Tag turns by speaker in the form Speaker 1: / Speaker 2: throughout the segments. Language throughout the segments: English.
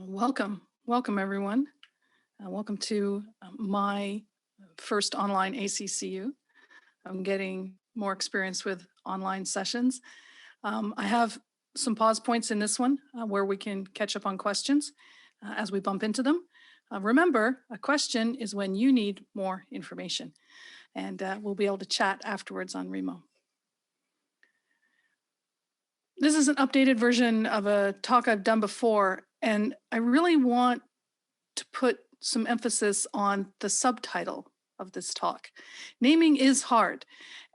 Speaker 1: Welcome everyone. Welcome to my first online ACCU. I'm getting more experience with online sessions. I have some pause points in this one where we can catch up on questions as we bump into them. Remember, a question is when you need more information, and we'll be able to chat afterwards on Remo. This is an updated version of a talk I've done before, and I really want to put some emphasis on the subtitle of this talk. Naming is hard.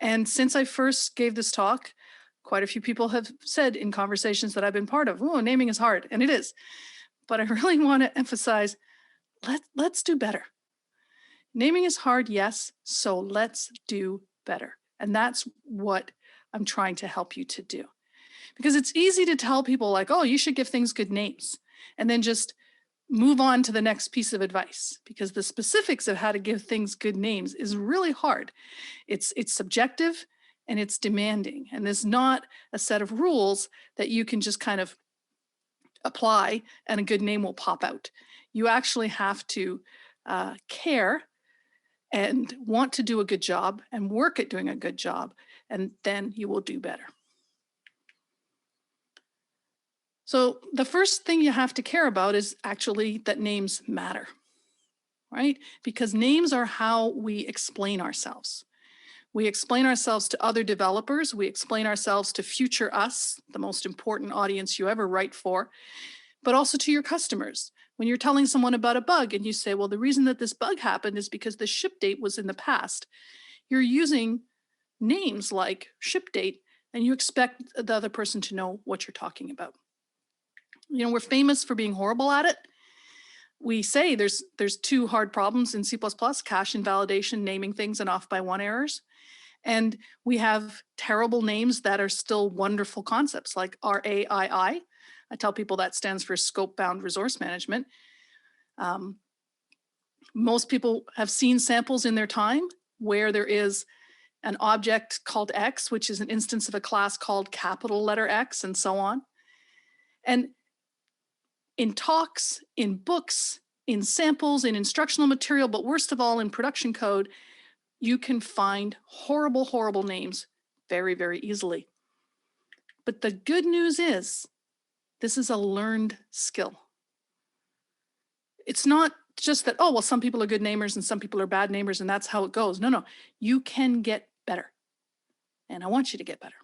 Speaker 1: And since I first gave this talk, quite a few people have said in conversations that I've been part of, oh, naming is hard, and it is. But I really want to emphasize, let's do better. Naming is hard, yes, so let's do better. And that's what I'm trying to help you to do. Because it's easy to tell people like, oh, you should give things good names, and then just move on to the next piece of advice, because the specifics of how to give things good names is really hard. It's subjective and it's demanding, and there's not a set of rules that you can just kind of apply and a good name will pop out. You actually have to care and want to do a good job and work at doing a good job, and then you will do better. So the first thing you have to care about is actually that names matter, right? Because names are how we explain ourselves. We explain ourselves to other developers. We explain ourselves to future us, the most important audience you ever write for, but also to your customers. When you're telling someone about a bug and you say, well, the reason that this bug happened is because the ship date was in the past, you're using names like ship date, and you expect the other person to know what you're talking about. You know, we're famous for being horrible at it. We say there's two hard problems in C++, cache invalidation, naming things, and off by one errors. And we have terrible names that are still wonderful concepts like RAII. I tell people that stands for scope bound resource management. Most people have seen samples in their time where there is an object called X, which is an instance of a class called capital letter X, and so on. And in talks, in books, in samples, in instructional material, but worst of all, in production code, you can find horrible, horrible names very, very easily. But the good news is, this is a learned skill. It's not just that, oh, well, some people are good namers and some people are bad namers, and that's how it goes. No, you can get better. And I want you to get better.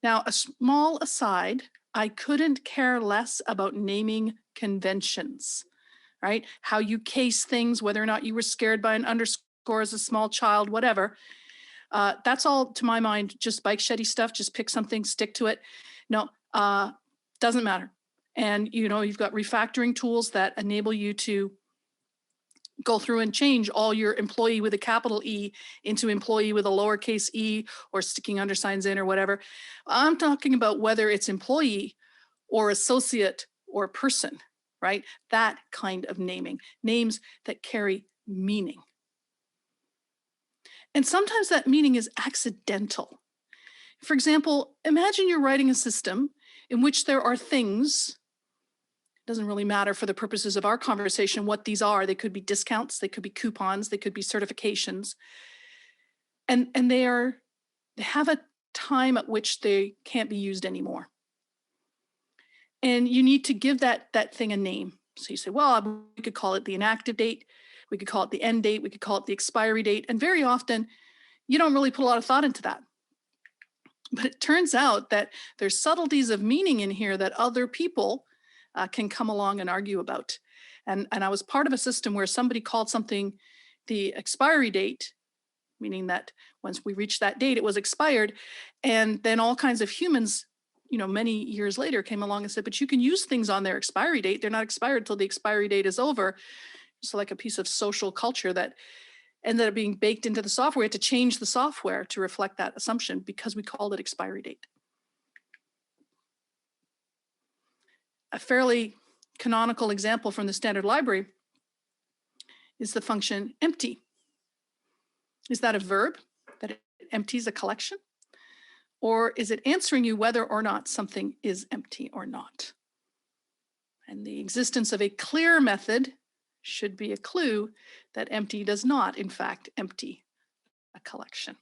Speaker 1: Now, a small aside, I couldn't care less about naming conventions, right? How you case things, whether or not you were scared by an underscore as a small child, whatever. That's all, to my mind, just bike sheddy stuff. Just pick something, stick to it. No, doesn't matter. And, you know, you've got refactoring tools that enable you to go through and change all your employee with a capital E into employee with a lowercase e, or sticking undersigns in or whatever. I'm talking about whether it's employee or associate or person, right? That kind of naming, names that carry meaning. And sometimes that meaning is accidental. For example, imagine you're writing a system in which there are things. It doesn't really matter for the purposes of our conversation what these are. They could be discounts, they could be coupons, they could be certifications. And they have a time at which they can't be used anymore. And you need to give that thing a name. So you say, well, we could call it the inactive date, we could call it the end date, we could call it the expiry date. And very often, you don't really put a lot of thought into that. But it turns out that there's subtleties of meaning in here that other people can come along and argue about. And I was part of a system where somebody called something the expiry date, meaning that once we reached that date, it was expired. And then all kinds of humans, you know, many years later came along and said, but you can use things on their expiry date. They're not expired till the expiry date is over. It's like a piece of social culture that ended up being baked into the software. We had to change the software to reflect that assumption because we called it expiry date. A fairly canonical example from the standard library is the function empty. Is that a verb, that it empties a collection? Or is it answering you whether or not something is empty or not? And the existence of a clear method should be a clue that empty does not, in fact, empty a collection.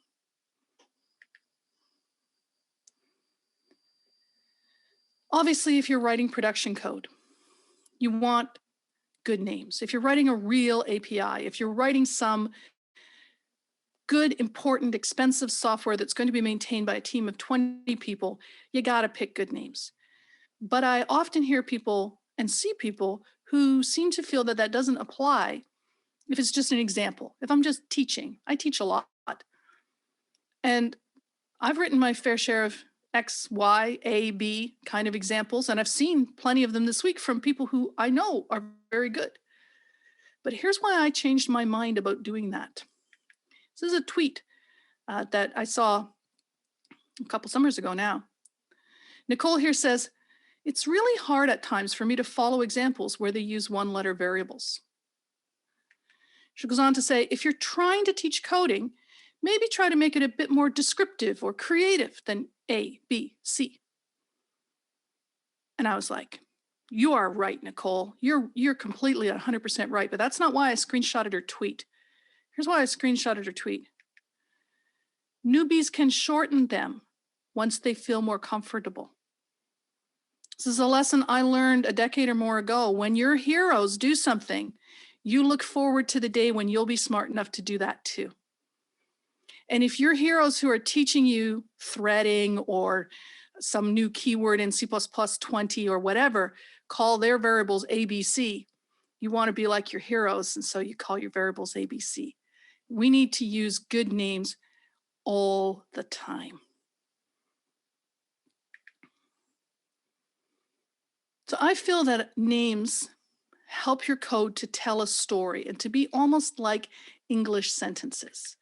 Speaker 1: Obviously, if you're writing production code, you want good names. If you're writing a real API, if you're writing some good, important, expensive software that's going to be maintained by a team of 20 people, you got to pick good names. But I often hear people and see people who seem to feel that that doesn't apply if it's just an example. If I'm just teaching, I teach a lot. And I've written my fair share of X, Y, A, B kind of examples, and I've seen plenty of them this week from people who I know are very good. But here's why I changed my mind about doing that. This is a tweet that I saw a couple summers ago now. Nicole here says, "It's really hard at times for me to follow examples where they use one-letter variables." She goes on to say, "If you're trying to teach coding, maybe try to make it a bit more descriptive or creative than A, B, C." And I was like, you are right, Nicole. You're completely 100% right, but that's not why I screenshotted her tweet. Here's why I screenshotted her tweet. Newbies can shorten them once they feel more comfortable. This is a lesson I learned a decade or more ago. When your heroes do something, you look forward to the day when you'll be smart enough to do that too. And if your heroes who are teaching you threading or some new keyword in C++ 20 or whatever call their variables ABC, you want to be like your heroes, and so you call your variables ABC. We need to use good names all the time. So I feel that names help your code to tell a story and to be almost like English sentences.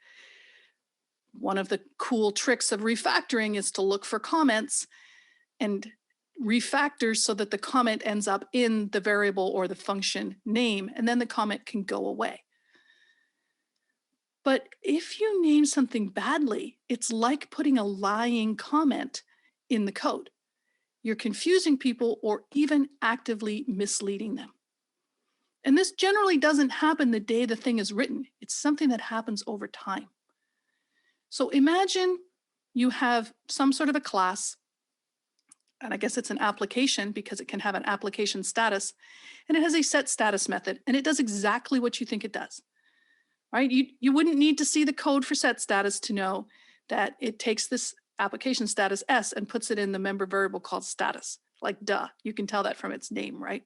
Speaker 1: One of the cool tricks of refactoring is to look for comments and refactor so that the comment ends up in the variable or the function name, and then the comment can go away. But if you name something badly, it's like putting a lying comment in the code. You're confusing people or even actively misleading them. And this generally doesn't happen the day the thing is written. It's something that happens over time. So imagine you have some sort of a class, and I guess it's an application because it can have an application status, and it has a set status method, and it does exactly what you think it does, right? You wouldn't need to see the code for set status to know that it takes this application status S and puts it in the member variable called status. Like, duh, you can tell that from its name, right?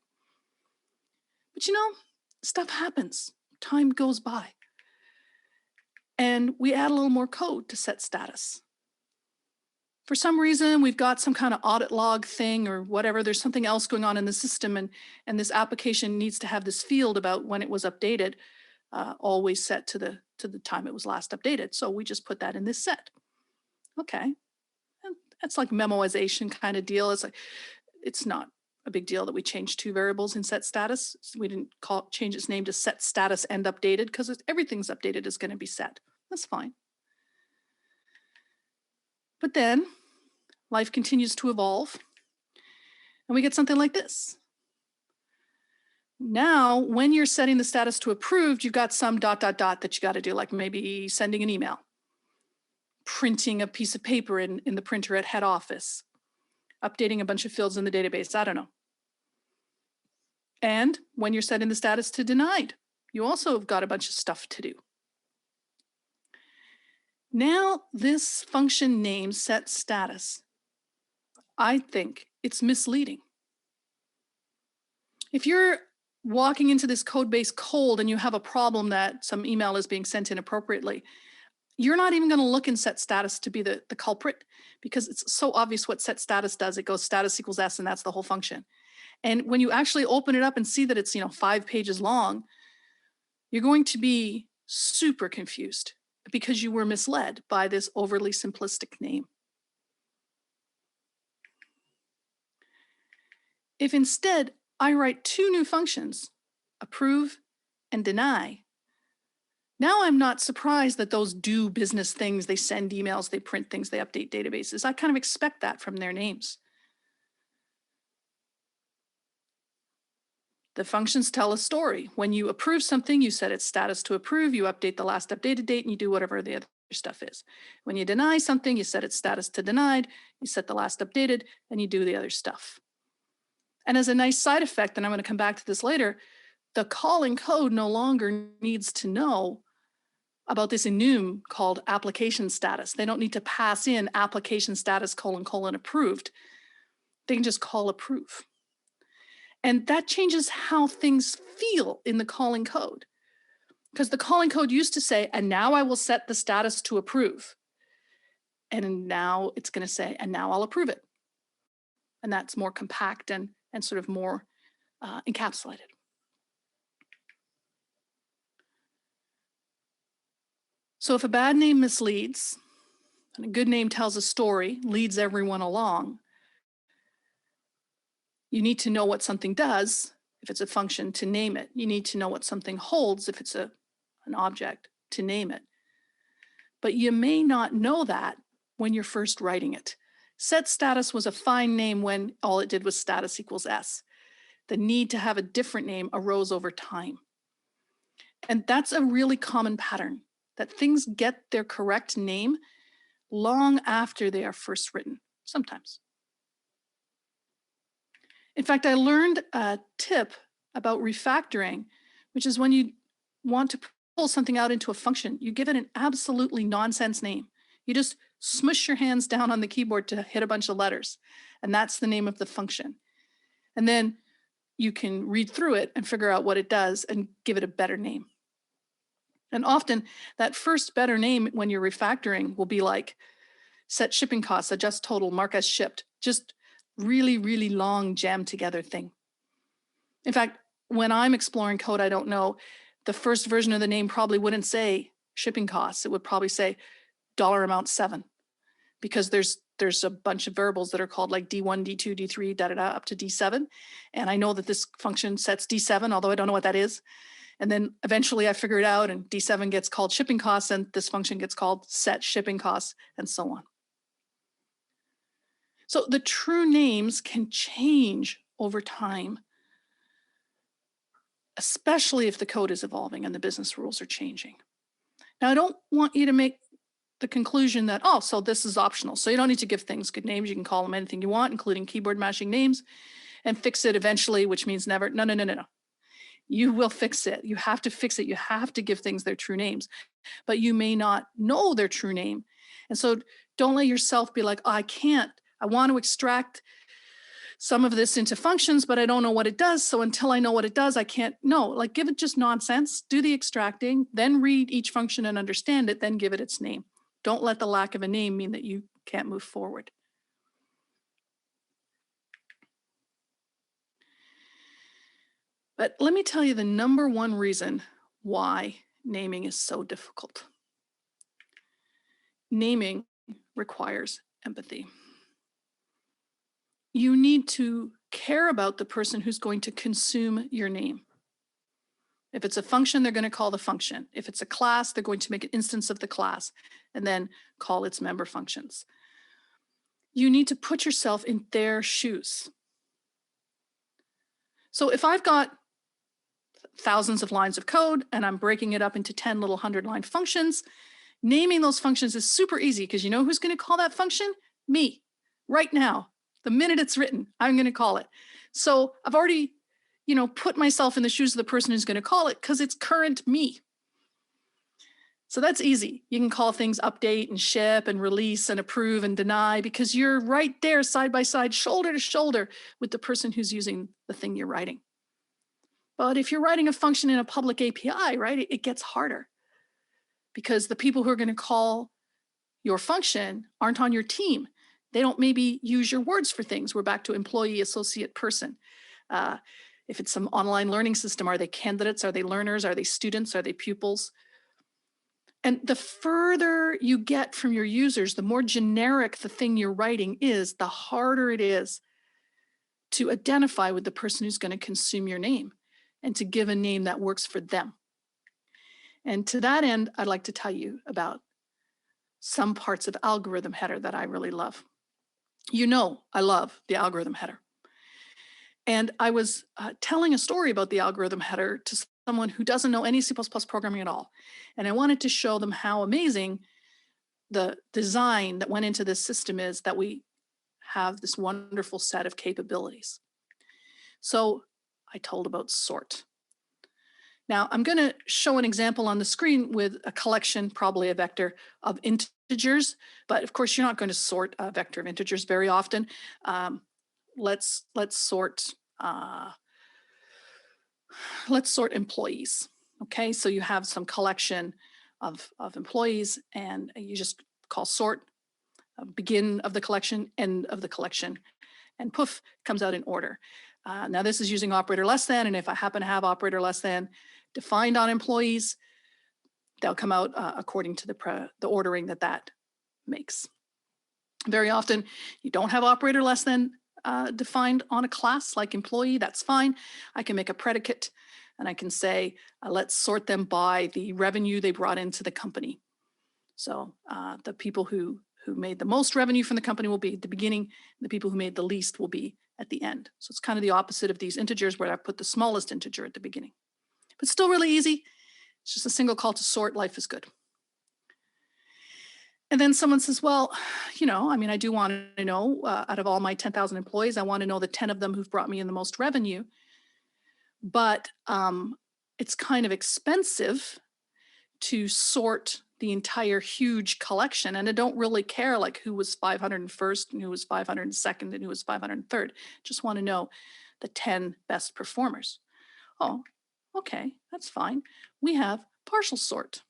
Speaker 1: But you know, stuff happens, time goes by. And we add a little more code to set status. For some reason, we've got some kind of audit log thing or whatever. There's something else going on in the system, and this application needs to have this field about when it was updated, always set to the time it was last updated. So we just put that in this set. Okay, and that's like memoization kind of deal. It's not a big deal that we changed two variables in set status. We didn't change its name to set status and updated because everything's updated is going to be set. That's fine. But then life continues to evolve and we get something like this. Now, when you're setting the status to approved, you've got some ... that you got to do, like maybe sending an email, printing a piece of paper in the printer at head office, updating a bunch of fields in the database, I don't know. And when you're setting the status to denied, you also have got a bunch of stuff to do. Now this function name set status, I think it's misleading. If you're walking into this code base cold and you have a problem that some email is being sent inappropriately, you're not even going to look in set status to be the culprit because it's so obvious what set status does. It goes status equals S and that's the whole function. And when you actually open it up and see that it's 5 pages long, you're going to be super confused because you were misled by this overly simplistic name. If instead I write two new functions, approve and deny, now I'm not surprised that those do business things, they send emails, they print things, they update databases. I kind of expect that from their names. The functions tell a story. When you approve something, you set its status to approve, you update the last updated date, and you do whatever the other stuff is. When you deny something, you set its status to denied, you set the last updated, and you do the other stuff. And as a nice side effect, and I'm going to come back to this later, the calling code no longer needs to know about this enum called application status. They don't need to pass in application status : approved. They can just call approve. And that changes how things feel in the calling code. Because the calling code used to say, and now I will set the status to approve. And now it's going to say, and now I'll approve it. And that's more compact and sort of more encapsulated. So if a bad name misleads, and a good name tells a story, leads everyone along, you need to know what something does, if it's a function, to name it. You need to know what something holds, if it's an object, to name it. But you may not know that when you're first writing it. Set status was a fine name when all it did was status equals S. The need to have a different name arose over time. And that's a really common pattern, that things get their correct name long after they are first written, sometimes. In fact, I learned a tip about refactoring, which is when you want to pull something out into a function, you give it an absolutely nonsense name. You just smush your hands down on the keyboard to hit a bunch of letters, and that's the name of the function. And then you can read through it and figure out what it does and give it a better name. And often that first better name when you're refactoring will be like set shipping costs, adjust total, mark as shipped, just really, really long jammed together thing. In fact, when I'm exploring code I don't know, the first version of the name probably wouldn't say shipping costs. It would probably say dollar amount 7, because there's a bunch of variables that are called like D1, D2, D3, up to D7. And I know that this function sets D7, although I don't know what that is. And then eventually I figure it out, and D7 gets called shipping costs, and this function gets called set shipping costs, and so on. So the true names can change over time, especially if the code is evolving and the business rules are changing. Now, I don't want you to make the conclusion that, oh, so this is optional. So you don't need to give things good names. You can call them anything you want, including keyboard mashing names, and fix it eventually, which means never. No. You will fix it. You have to fix it. You have to give things their true names, but you may not know their true name. And so don't let yourself be like, oh, I can't. I want to extract some of this into functions, but I don't know what it does. So until I know what it does, I can't. No, like give it just nonsense, do the extracting, then read each function and understand it, then give it its name. Don't let the lack of a name mean that you can't move forward. But let me tell you the number one reason why naming is so difficult. Naming requires empathy. You need to care about the person who's going to consume your name. If it's a function, they're going to call the function. If it's a class, they're going to make an instance of the class and then call its member functions. You need to put yourself in their shoes. So if I've got thousands of lines of code and I'm breaking it up into 10 little 100-line functions, naming those functions is super easy, because you know who's going to call that function? Me, right now. The minute it's written, I'm going to call it. So I've already, put myself in the shoes of the person who's going to call it, because it's current me. So that's easy. You can call things update and ship and release and approve and deny, because you're right there side by side, shoulder to shoulder with the person who's using the thing you're writing. But if you're writing a function in a public API, right, it gets harder, because the people who are going to call your function aren't on your team. They don't maybe use your words for things. We're back to employee, associate, person. If it's some online learning system, are they candidates? Are they learners? Are they students? Are they pupils? And the further you get from your users, the more generic the thing you're writing is, the harder it is to identify with the person who's going to consume your name and to give a name that works for them. And to that end, I'd like to tell you about some parts of algorithm header that I really love. I love the algorithm header. And I was telling a story about the algorithm header to someone who doesn't know any C++ programming at all. And I wanted to show them how amazing the design that went into this system is, that we have this wonderful set of capabilities. So I told about sort. Now I'm going to show an example on the screen with a collection, probably a vector of integers, but of course you're not going to sort a vector of integers very often. Let's sort employees. Okay, so you have some collection of employees, and you just call sort, begin of the collection, end of the collection, and poof, comes out in order. Now this is using operator less than, and if I happen to have operator less than defined on employees, they'll come out according to the ordering that makes. Very often you don't have operator less than defined on a class like employee, that's fine. I can make a predicate and I can say, let's sort them by the revenue they brought into the company. So the people who made the most revenue from the company will be at the beginning, the people who made the least will be at the end. So it's kind of the opposite of these integers where I put the smallest integer at the beginning. But still really easy. It's just a single call to sort, life is good. And then someone says, well, I do want to know, out of all my 10,000 employees, I want to know the 10 of them who've brought me in the most revenue. But it's kind of expensive to sort the entire huge collection. And I don't really care like who was 501st and who was 502nd and who was 503rd. Just want to know the 10 best performers. Oh, okay, that's fine. We have partial sort.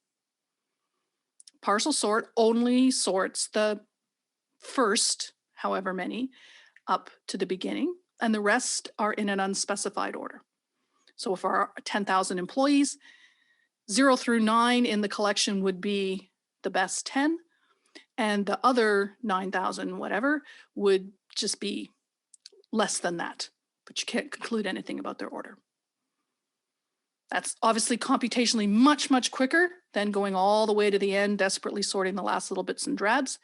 Speaker 1: Partial sort only sorts the first, however many, up to the beginning, and the rest are in an unspecified order. So if our 10,000 employees, 0 through 9 in the collection would be the best 10, and the other 9,000 whatever would just be less than that, but you can't conclude anything about their order. That's obviously computationally much, much quicker than going all the way to the end, desperately sorting the last little bits and drabs,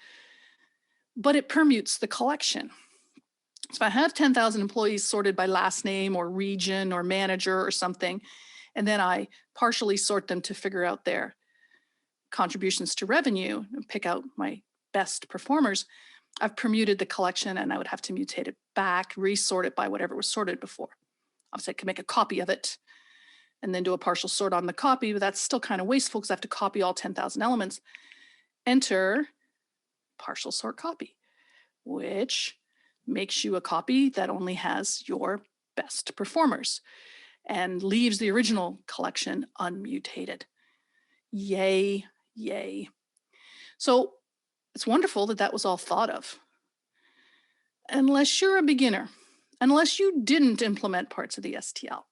Speaker 1: but it permutes the collection. So if I have 10,000 employees sorted by last name or region or manager or something, and then I partially sort them to figure out their contributions to revenue and pick out my best performers, I've permuted the collection and I would have to mutate it back, resort it by whatever was sorted before. Obviously I could make a copy of it and then do a partial sort on the copy, but that's still kind of wasteful because I have to copy all 10,000 elements. Enter partial sort copy, which makes you a copy that only has your best performers and leaves the original collection unmutated. Yay, yay. So it's wonderful that that was all thought of. Unless you're a beginner, unless you didn't implement parts of the STL,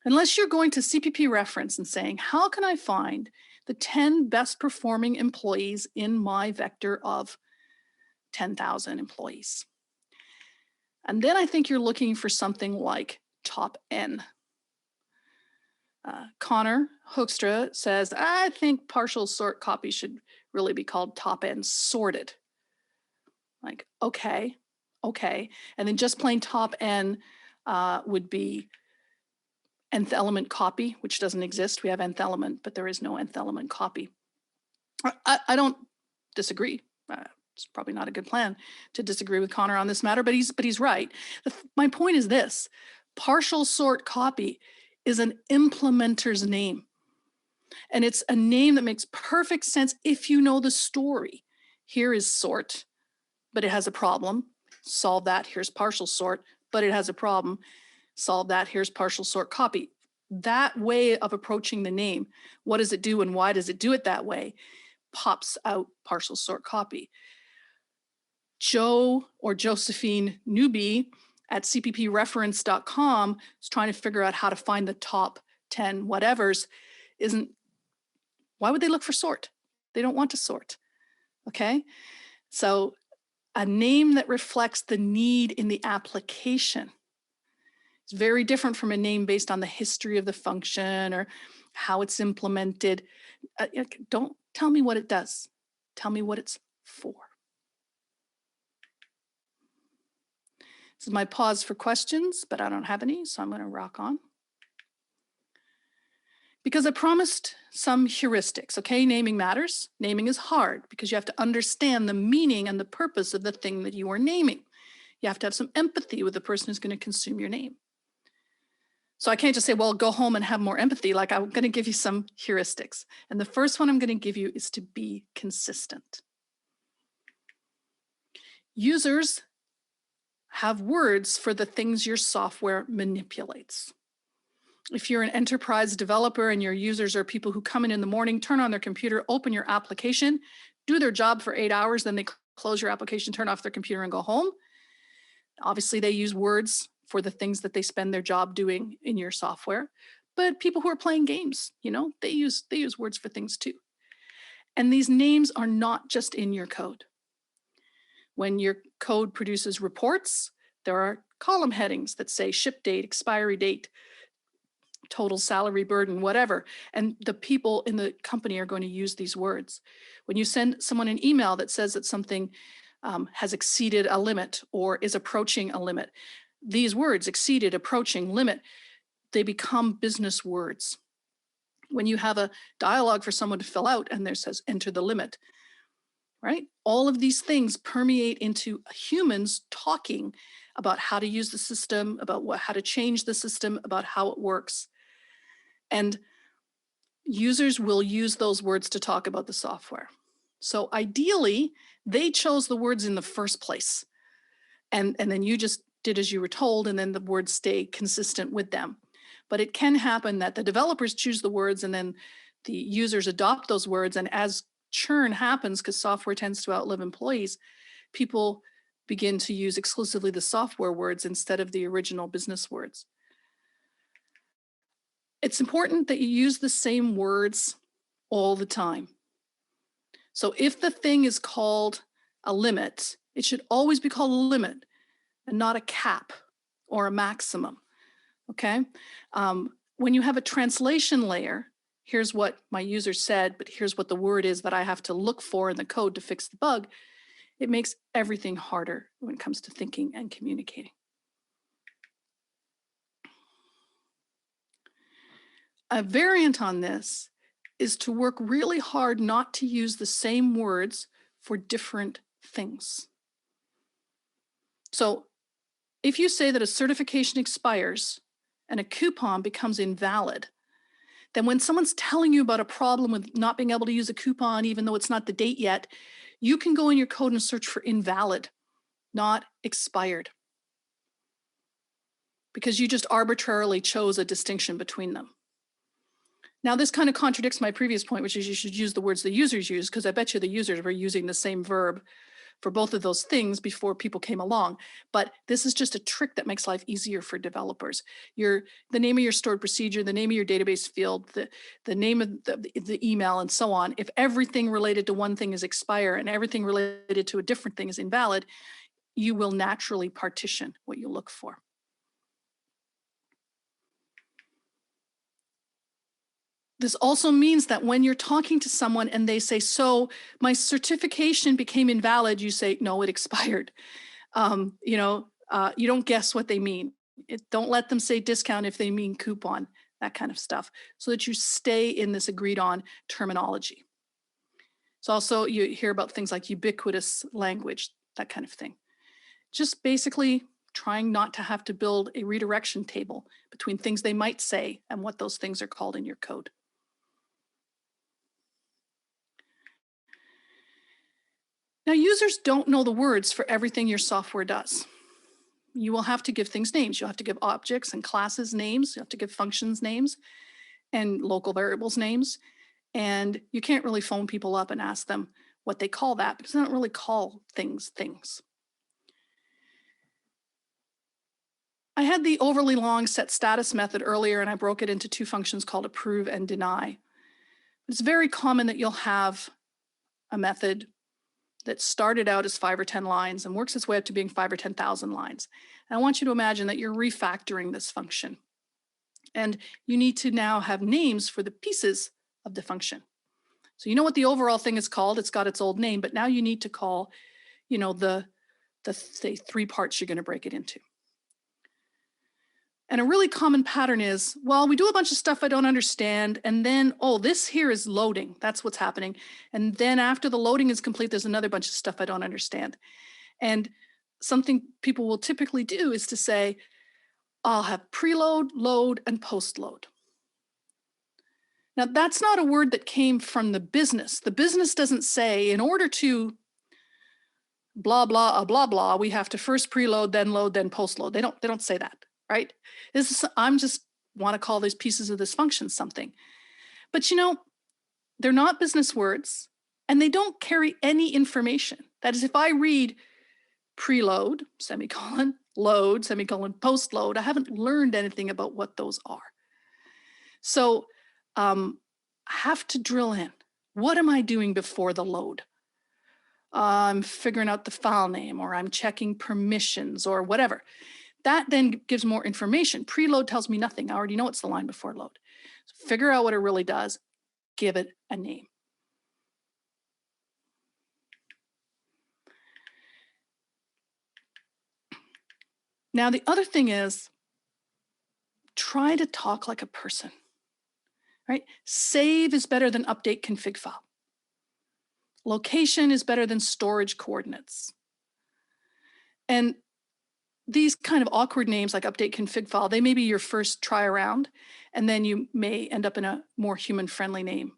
Speaker 1: unless you're going to CPP reference and saying, how can I find the 10 best performing employees in my vector of 10,000 employees? And then I think you're looking for something like top N. Connor Hoekstra says, I think partial sort copy should really be called top N sorted. Like, okay. And then just plain top N would be nth element copy, which doesn't exist. We have nth element, but there is no nth element copy. I don't disagree. It's probably not a good plan to disagree with Connor on this matter, but he's right. My point is this: partial sort copy is an implementer's name. And it's a name that makes perfect sense if you know the story. Here is sort, but it has a problem. Solve that. Here's partial sort, but it has a problem. Solve that. Here's partial sort copy. That way of approaching the name, what does it do and why does it do it that way, pops out partial sort copy. Joe or Josephine Newby at cppreference.com is trying to figure out how to find the top 10 whatevers. Why would they look for sort? They don't want to sort. Okay? So a name that reflects the need in the application is very different from a name based on the history of the function or how it's implemented. Don't tell me what it does. Tell me what it's for. This is my pause for questions, but I don't have any, so I'm going to rock on. Because I promised some heuristics, okay? Naming matters. Naming is hard because you have to understand the meaning and the purpose of the thing that you are naming. You have to have some empathy with the person who's going to consume your name. So I can't just say, well, go home and have more empathy. Like, I'm going to give you some heuristics. And the first one I'm going to give you is to be consistent. Users have words for the things your software manipulates. If you're an enterprise developer and your users are people who come in the morning, turn on their computer, open your application, do their job for 8 hours, then they close your application, turn off their computer and go home. Obviously, they use words for the things that they spend their job doing in your software. But people who are playing games, they use words for things too. And these names are not just in your code. When your code produces reports, there are column headings that say ship date, expiry date, total salary burden, whatever. And the people in the company are going to use these words. When you send someone an email that says that something has exceeded a limit or is approaching a limit, these words, exceeded, approaching, limit, they become business words. When you have a dialogue for someone to fill out and there says enter the limit, right? All of these things permeate into humans talking about how to use the system, about how to change the system, about how it works. And users will use those words to talk about the software. So ideally, they chose the words in the first place. And then you just did as you were told, and then the words stay consistent with them. But it can happen that the developers choose the words and then the users adopt those words. And as churn happens, because software tends to outlive employees, people begin to use exclusively the software words instead of the original business words. It's important that you use the same words all the time. So if the thing is called a limit, it should always be called a limit and not a cap or a maximum, okay? When you have a translation layer, here's what my user said, but here's what the word is that I have to look for in the code to fix the bug. It makes everything harder when it comes to thinking and communicating. A variant on this is to work really hard not to use the same words for different things. So if you say that a certification expires and a coupon becomes invalid, then when someone's telling you about a problem with not being able to use a coupon, even though it's not the date yet, you can go in your code and search for invalid, not expired, because you just arbitrarily chose a distinction between them. Now, this kind of contradicts my previous point, which is you should use the words the users use, because I bet you the users were using the same verb for both of those things before people came along. But this is just a trick that makes life easier for developers. The name of your stored procedure, the name of your database field, the name of the email, and so on. If everything related to one thing is expire and everything related to a different thing is invalid, you will naturally partition what you look for. This also means that when you're talking to someone and they say, so my certification became invalid, you say, no, it expired. You don't guess what they mean. Don't let them say discount if they mean coupon, that kind of stuff, so that you stay in this agreed on terminology. So also you hear about things like ubiquitous language, that kind of thing. Just basically trying not to have to build a redirection table between things they might say and what those things are called in your code. Now, users don't know the words for everything your software does. You will have to give things names. You'll have to give objects and classes names. You have to give functions names and local variables names. And you can't really phone people up and ask them what they call that, because they don't really call things things. I had the overly long set status method earlier, and I broke it into two functions called approve and deny. It's very common that you'll have a method that started out as 5 or 10 lines and works its way up to being 5 or 10,000 lines. And I want you to imagine that you're refactoring this function. And you need to now have names for the pieces of the function. So you know what the overall thing is called. It's got its old name, but now you need to call, the say 3 parts you're going to break it into. And a really common pattern is, well, we do a bunch of stuff I don't understand, and then, oh, this here is loading. That's what's happening. And then after the loading is complete, there's another bunch of stuff I don't understand. And something people will typically do is to say, I'll have preload, load, and postload. Now, that's not a word that came from the business. The business doesn't say, in order to blah, blah, blah, blah, we have to first preload, then load, then postload. They don't say that, right? I'm just want to call these pieces of this function something. But they're not business words, and they don't carry any information. That is, if I read preload, semicolon, load, semicolon, postload, I haven't learned anything about what those are. So I have to drill in. What am I doing before the load? I'm figuring out the file name, or I'm checking permissions, or whatever. That then gives more information. Preload tells me nothing. I already know it's the line before load. So figure out what it really does. Give it a name. Now, the other thing is, try to talk like a person, right? Save is better than update config file. Location is better than storage coordinates. And these kind of awkward names like update config file, they may be your first try around, and then you may end up in a more human-friendly name.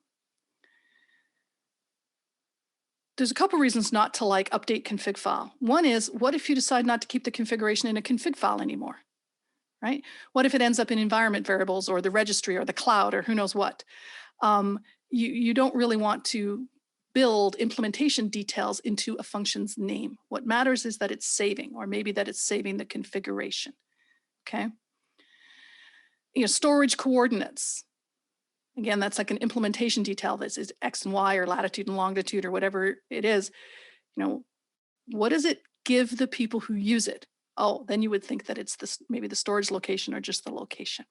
Speaker 1: There's a couple reasons not to like update config file. One is, what if you decide not to keep the configuration in a config file anymore, right? What if it ends up in environment variables or the registry or the cloud or who knows what? You don't really want to build implementation details into a function's name. What matters is that it's saving, or maybe that it's saving the configuration, okay? Storage coordinates. Again, that's like an implementation detail. This is X and Y or latitude and longitude or whatever it is. What does it give the people who use it? Oh, then you would think that it's this, maybe the storage location or just the location.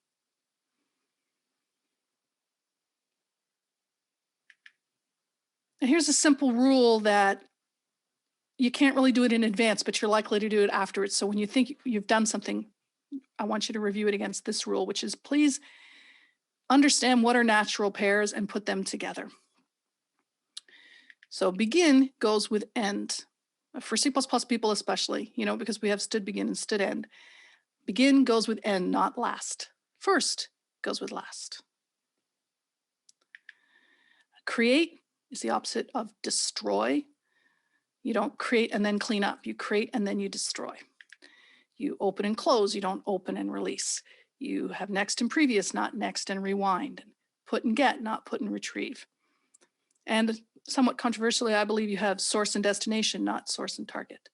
Speaker 1: And here's a simple rule that you can't really do it in advance, but you're likely to do it afterwards. So when you think you've done something, I want you to review it against this rule, which is please understand what are natural pairs and put them together. So begin goes with end. For C++ people especially, because we have stood begin and stood end. Begin goes with end, not last. First goes with last. Create is the opposite of destroy. You don't create and then clean up. You create and then you destroy. You open and close. You don't open and release. You have next and previous, not next and rewind. Put and get, not put and retrieve. And somewhat controversially, I believe you have source and destination, not source and target.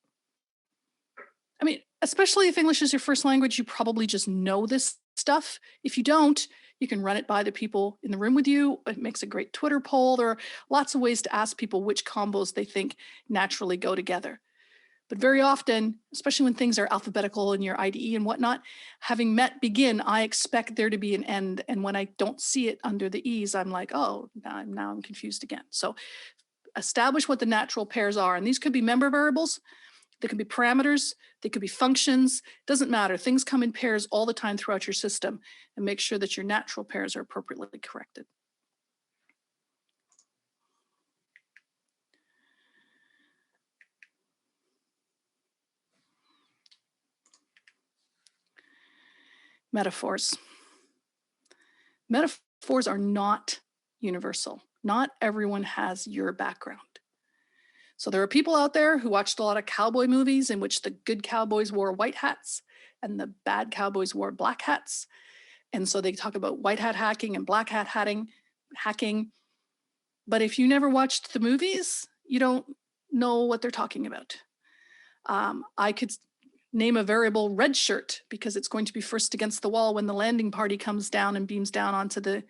Speaker 1: I mean, especially if English is your first language, you probably just know this stuff. If you don't, you can run it by the people in the room with you. It makes a great Twitter poll. There are lots of ways to ask people which combos they think naturally go together. But very often, especially when things are alphabetical in your IDE and whatnot, having met begin, I expect there to be an end. And when I don't see it under the E's, I'm like, oh, now I'm confused again. So establish what the natural pairs are. And these could be member variables. They could be parameters. They could be functions. Doesn't matter. Things come in pairs all the time throughout your system, and make sure that your natural pairs are appropriately corrected. Metaphors. Metaphors are not universal. Not everyone has your background. So there are people out there who watched a lot of cowboy movies in which the good cowboys wore white hats and the bad cowboys wore black hats. And so they talk about white hat hacking and black hat hacking. But if you never watched the movies, you don't know what they're talking about. I could name a variable red shirt because it's going to be first against the wall when the landing party comes down and beams down onto the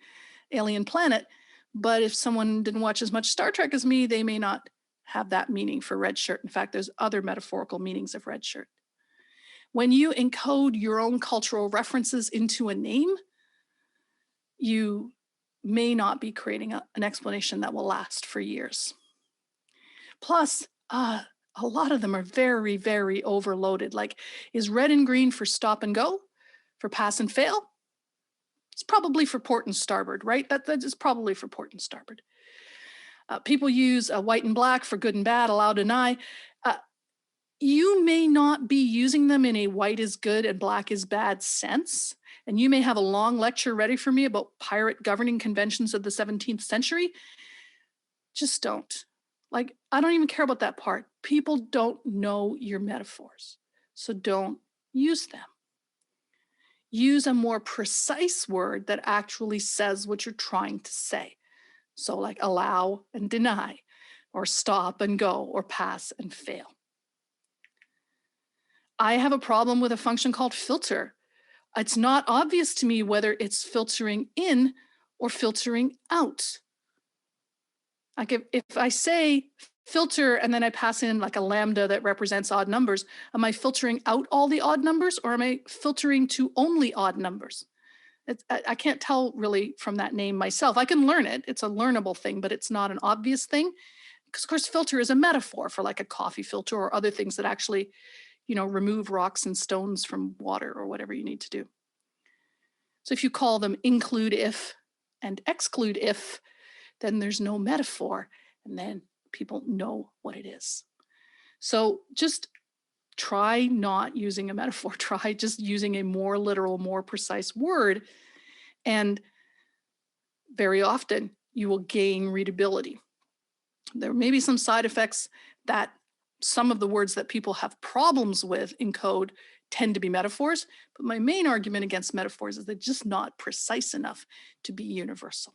Speaker 1: alien planet. But if someone didn't watch as much Star Trek as me, they may not have that meaning for red shirt. In fact, there's other metaphorical meanings of red shirt. When you encode your own cultural references into a name, you may not be creating an explanation that will last for years. Plus, a lot of them are very, very overloaded. Like, is red and green for stop and go, For pass and fail, it's probably for port and starboard, right? That is probably for port and starboard. People use white and black for good and bad, allow, deny. You may not be using them in a white is good and black is bad sense. And you may have a long lecture ready for me about pirate governing conventions of the 17th century. Just don't. Like, I don't even care about that part. People don't know your metaphors, so don't use them. Use a more precise word that actually says what you're trying to say. So like allow and deny, or stop and go, or pass and fail. I have a problem with a function called filter. It's not obvious to me whether it's filtering in or filtering out. Like if I say filter and then I pass in like a lambda that represents odd numbers, am I filtering out all the odd numbers, or am I filtering to only odd numbers? I can't tell really from that name myself. I can learn it. It's a learnable thing, but it's not an obvious thing. Because of course, filter is a metaphor for like a coffee filter or other things that actually, remove rocks and stones from water or whatever you need to do. So if you call them include if and exclude if, then there's no metaphor, and then people know what it is. So just try not using a metaphor. Try just using a more literal, more precise word, and very often you will gain readability. There may be some side effects that some of the words that people have problems with in code tend to be metaphors, but my main argument against metaphors is they're just not precise enough to be universal.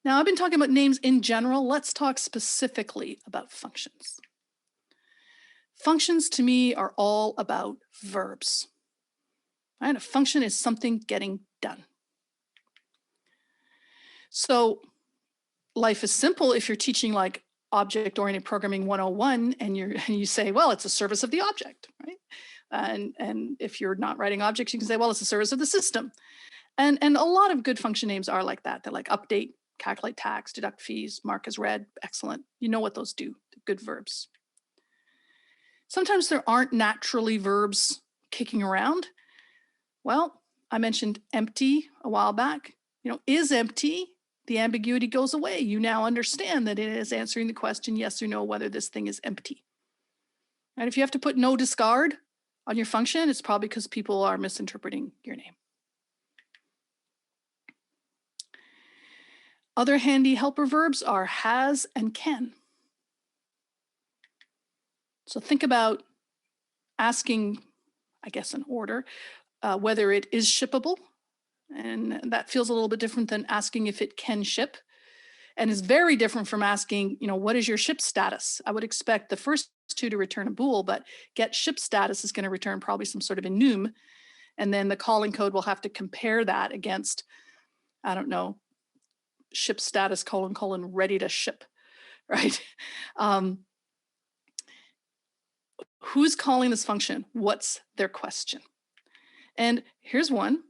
Speaker 1: Now, I've been talking about names in general. Let's talk specifically about functions. Functions to me are all about verbs. Right? A function is something getting done. So life is simple if you're teaching like object-oriented programming 101 and you say, well, it's a service of the object, right? And if you're not writing objects, you can say, well, it's a service of the system. And a lot of good function names are like that. They're like update, calculate tax, deduct fees, mark as read, excellent. You know what those do, good verbs. Sometimes there aren't naturally verbs kicking around. Well, I mentioned empty a while back. Is empty, the ambiguity goes away. You now understand that it is answering the question yes or no, whether this thing is empty. And if you have to put no discard on your function, it's probably because people are misinterpreting your name. Other handy helper verbs are has and can. So think about asking, I guess, an order, whether it is shippable. And that feels a little bit different than asking if it can ship, and is very different from asking, what is your ship status? I would expect the first two to return a bool, but get ship status is going to return probably some sort of enum. And then the calling code will have to compare that against, I don't know, ship status : ready to ship, right? Who's calling this function? What's their question? And here's one.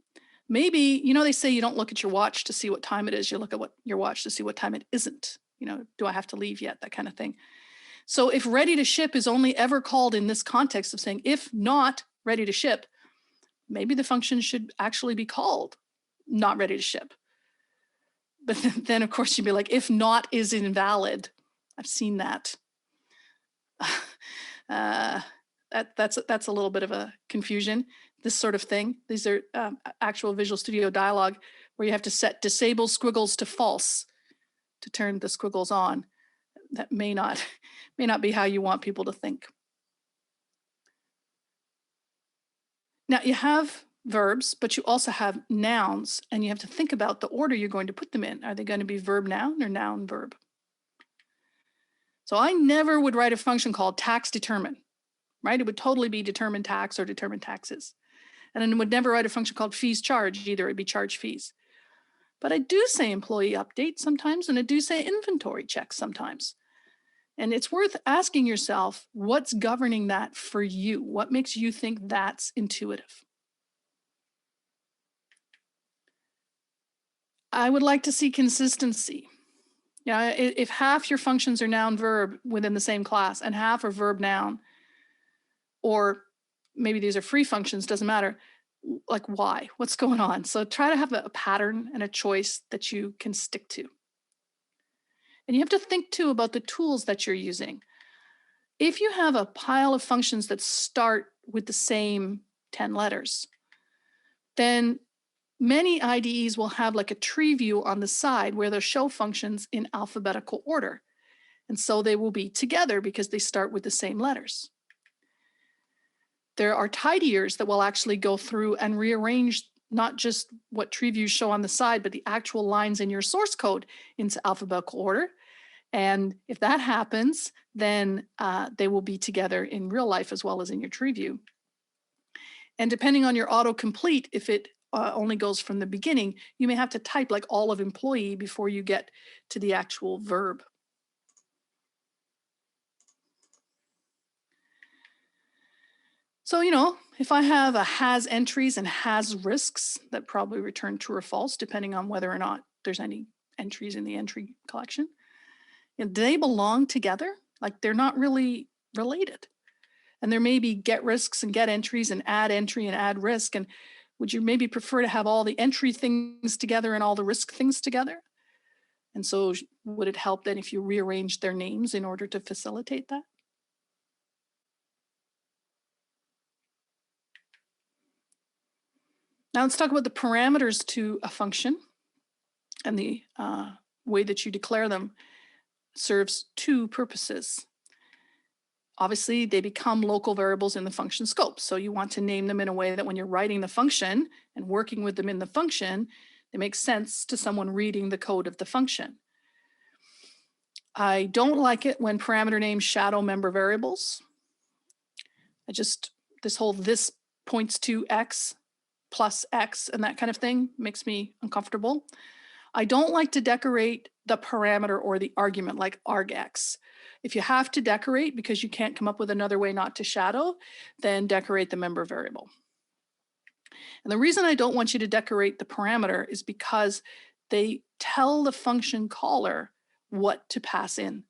Speaker 1: Maybe, they say you don't look at your watch to see what time it is. You look at your watch to see what time it isn't. Do I have to leave yet? That kind of thing. So if ready to ship is only ever called in this context of saying, if not ready to ship, maybe the function should actually be called not ready to ship. But then of course you'd be like, if not is invalid. I've seen that. That's a little bit of a confusion. This sort of thing. These are actual Visual Studio dialogue where you have to set disable squiggles to false to turn the squiggles on. That may not be how you want people to think. Now you have verbs, but you also have nouns, and you have to think about the order you're going to put them in. Are they going to be verb noun or noun verb? So I never would write a function called tax determine, right? It would totally be determine tax or determine taxes. And then would never write a function called fees charged either. It'd be charge fees. But I do say employee update sometimes, and I do say inventory check sometimes. And it's worth asking yourself, what's governing that for you? What makes you think that's intuitive? I would like to see consistency. If half your functions are noun verb within the same class and half are verb noun, or maybe these are free functions, doesn't matter. Like why? What's going on? So try to have a pattern and a choice that you can stick to. And you have to think too about the tools that you're using. If you have a pile of functions that start with the same 10 letters, then many IDEs will have like a tree view on the side where they'll show functions in alphabetical order. And so they will be together because they start with the same letters. There are tidiers that will actually go through and rearrange not just what tree views show on the side, but the actual lines in your source code into alphabetical order. And if that happens, then they will be together in real life as well as in your tree view. And depending on your autocomplete, if it only goes from the beginning, you may have to type like all of employee before you get to the actual verb. So, if I have a has entries and has risks, that probably return true or false, depending on whether or not there's any entries in the entry collection. Do they belong together? Like they're not really related. And there may be get risks and get entries and add entry and add risk. And would you maybe prefer to have all the entry things together and all the risk things together? And so would it help then if you rearrange their names in order to facilitate that? Now let's talk about the parameters to a function, and the way that you declare them serves two purposes. Obviously, they become local variables in the function scope. So you want to name them in a way that when you're writing the function and working with them in the function, it makes sense to someone reading the code of the function. I don't like it when parameter names shadow member variables. This points to X plus X and that kind of thing makes me uncomfortable. I don't like to decorate the parameter or the argument like argx. If you have to decorate because you can't come up with another way not to shadow, then decorate the member variable. And the reason I don't want you to decorate the parameter is because they tell the function caller what to pass in.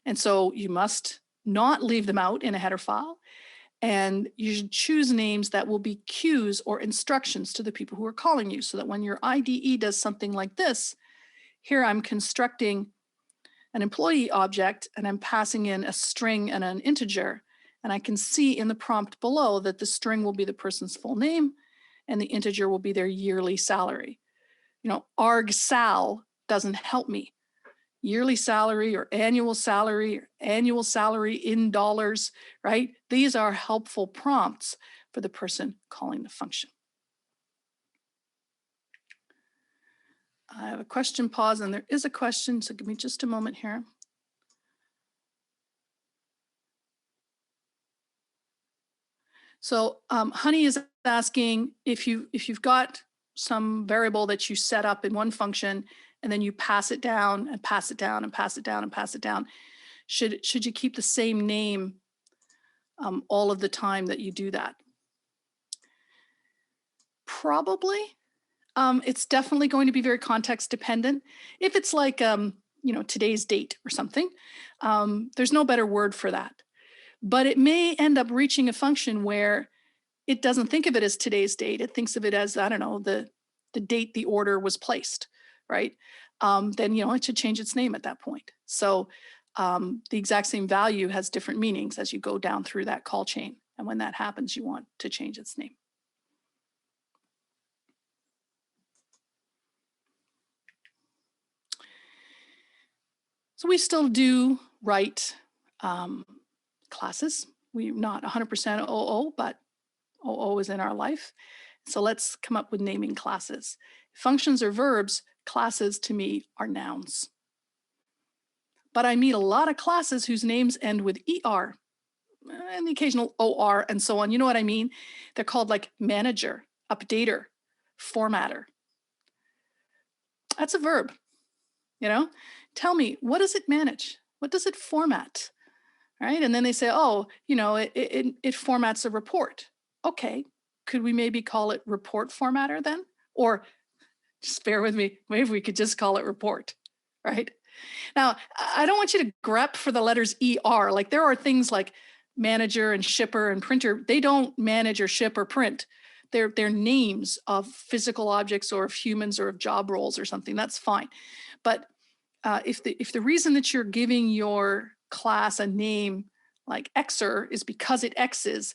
Speaker 1: And so you must not leave them out in a header file. And you should choose names that will be cues or instructions to the people who are calling you, so that when your IDE does something like this, here I'm constructing an employee object and I'm passing in a string and an integer. And I can see in the prompt below that the string will be the person's full name and the integer will be their yearly salary. arg_sal doesn't help me. Yearly salary or annual salary in dollars, right? These are helpful prompts for the person calling the function. I have a question pause and there is a question, so give me just a moment here. So Honey is asking if you've got some variable that you set up in one function and then you pass it down and pass it down and pass it down and pass it down, should you keep the same name all of the time that you do that? Probably. It's definitely going to be very context dependent. If it's like today's date or something, there's no better word for that. But it may end up reaching a function where it doesn't think of it as today's date. It thinks of it as, I don't know, the date the order was placed, right? Then, it should change its name at that point. So the exact same value has different meanings as you go down through that call chain. And when that happens, you want to change its name. So we still do write classes. We're not 100% OO, but OO is in our life. So let's come up with naming classes. Functions are verbs, classes to me are nouns. But I meet a lot of classes whose names end with ER and the occasional OR and so on. You know what I mean? They're called like manager, updater, formatter. That's a verb, Tell me, what does it manage? What does it format? Right? And then they say, oh, it formats a report. Okay, could we maybe call it report formatter then? Or just bear with me, maybe we could just call it report, right? Now, I don't want you to grep for the letters ER. Like there are things like manager and shipper and printer, they don't manage or ship or print. They're names of physical objects or of humans or of job roles or something. That's fine. But if the reason that you're giving your class a name like Xer is because it X's,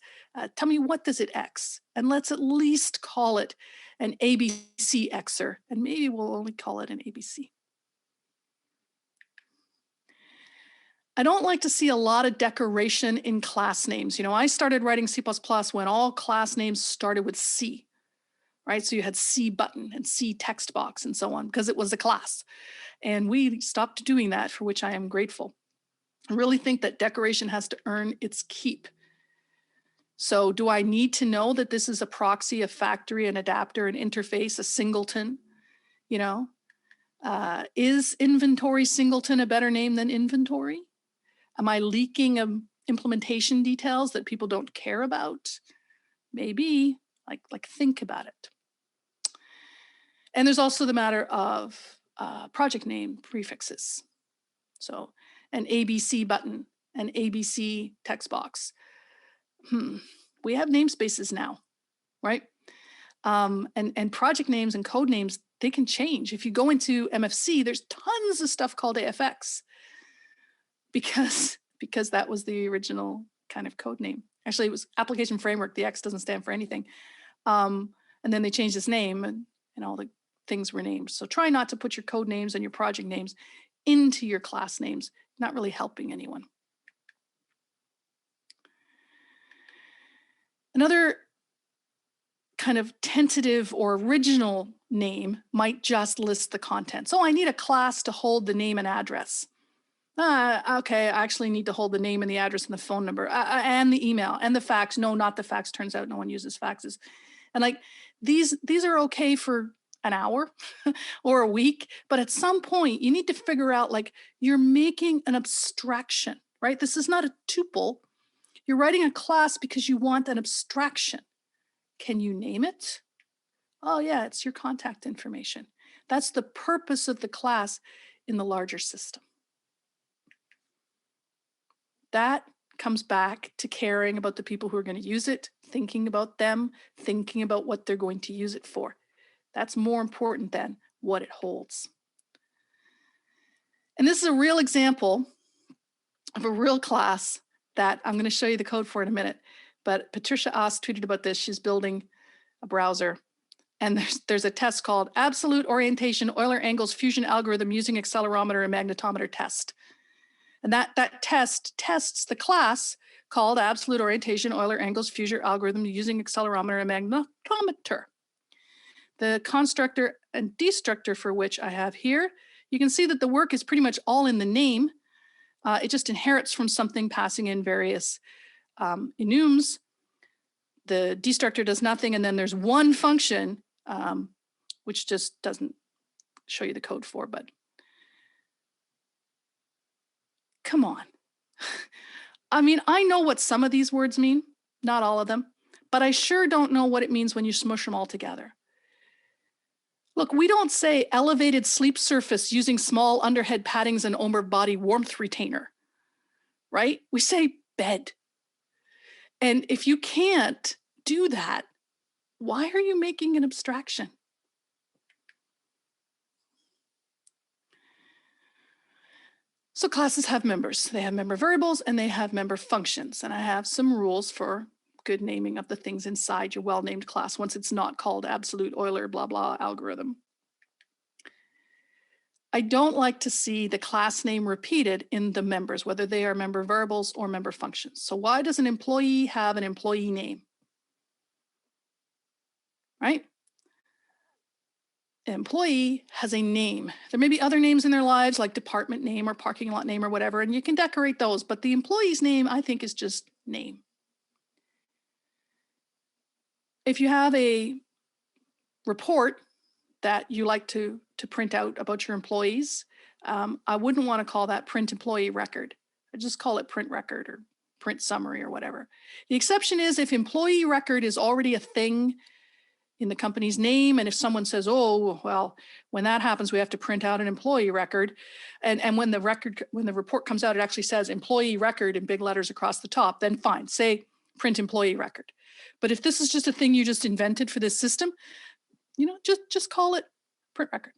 Speaker 1: tell me, what does it X? And let's at least call it an ABC Xer, and maybe we'll only call it an ABC. I don't like to see a lot of decoration in class names. You know, I started writing C++ when all class names started with C, right? So you had C button and C text box and so on, because it was a class. And we stopped doing that, for which I am grateful. I really think that decoration has to earn its keep. So do I need to know that this is a proxy, a factory, an adapter, an interface, a singleton? You know, is inventory singleton a better name than inventory? Am I leaking implementation details that people don't care about? Maybe, like think about it. And there's also the matter of project name prefixes. So an ABC button, an ABC text box. We have namespaces now, right? And project names and code names, they can change. If you go into MFC, there's tons of stuff called AFX because that was the original kind of code name. Actually, it was application framework. The X doesn't stand for anything. And then they changed its name and all the things were named. So try not to put your code names and your project names into your class names, not really helping anyone. Another kind of tentative or original name might just list the content. So I need a class to hold the name and address. Okay, I actually need to hold the name and the address and the phone number and the email and the fax. No, not the fax. Turns out no one uses faxes. And like these are okay for an hour or a week, but at some point you need to figure out, like, you're making an abstraction, right? This is not a tuple. You're writing a class because you want an abstraction. Can you name it? Oh yeah, it's your contact information. That's the purpose of the class in the larger system. That comes back to caring about the people who are going to use it, thinking about them, thinking about what they're going to use it for. That's more important than what it holds. And this is a real example of a real class that I'm going to show you the code for in a minute. But Patricia Oss tweeted about this. She's building a browser. And there's a test called Absolute Orientation Euler Angles Fusion Algorithm using Accelerometer and Magnetometer Test. And that test tests the class called Absolute Orientation Euler Angles Fusion Algorithm using Accelerometer and Magnetometer. The constructor and destructor for which I have here, you can see that the work is pretty much all in the name. It just inherits from something, passing in various enums. The destructor does nothing, and then there's one function, which just doesn't show you the code for, but come on. I mean, I know what some of these words mean, not all of them, but I sure don't know what it means when you smush them all together. Look, we don't say elevated sleep surface using small underhead paddings and over body warmth retainer, right? We say bed. And if you can't do that, why are you making an abstraction? So classes have members. They have member variables and they have member functions. And I have some rules for good naming of the things inside your well-named class once it's not called absolute Euler blah blah algorithm. I don't like to see the class name repeated in the members, whether they are member variables or member functions. So why does an employee have an employee name? Right? An employee has a name. There may be other names in their lives, like department name or parking lot name or whatever, and you can decorate those, but the employee's name, I think, is just name. If you have a report that you like to print out about your employees, I wouldn't want to call that print employee record. I'd just call it print record or print summary or whatever. The exception is if employee record is already a thing in the company's name. And if someone says, oh, well, when that happens, we have to print out an employee record. And when the report comes out, it actually says employee record in big letters across the top, then fine, say print employee record. But if this is just a thing you just invented for this system, just call it print record.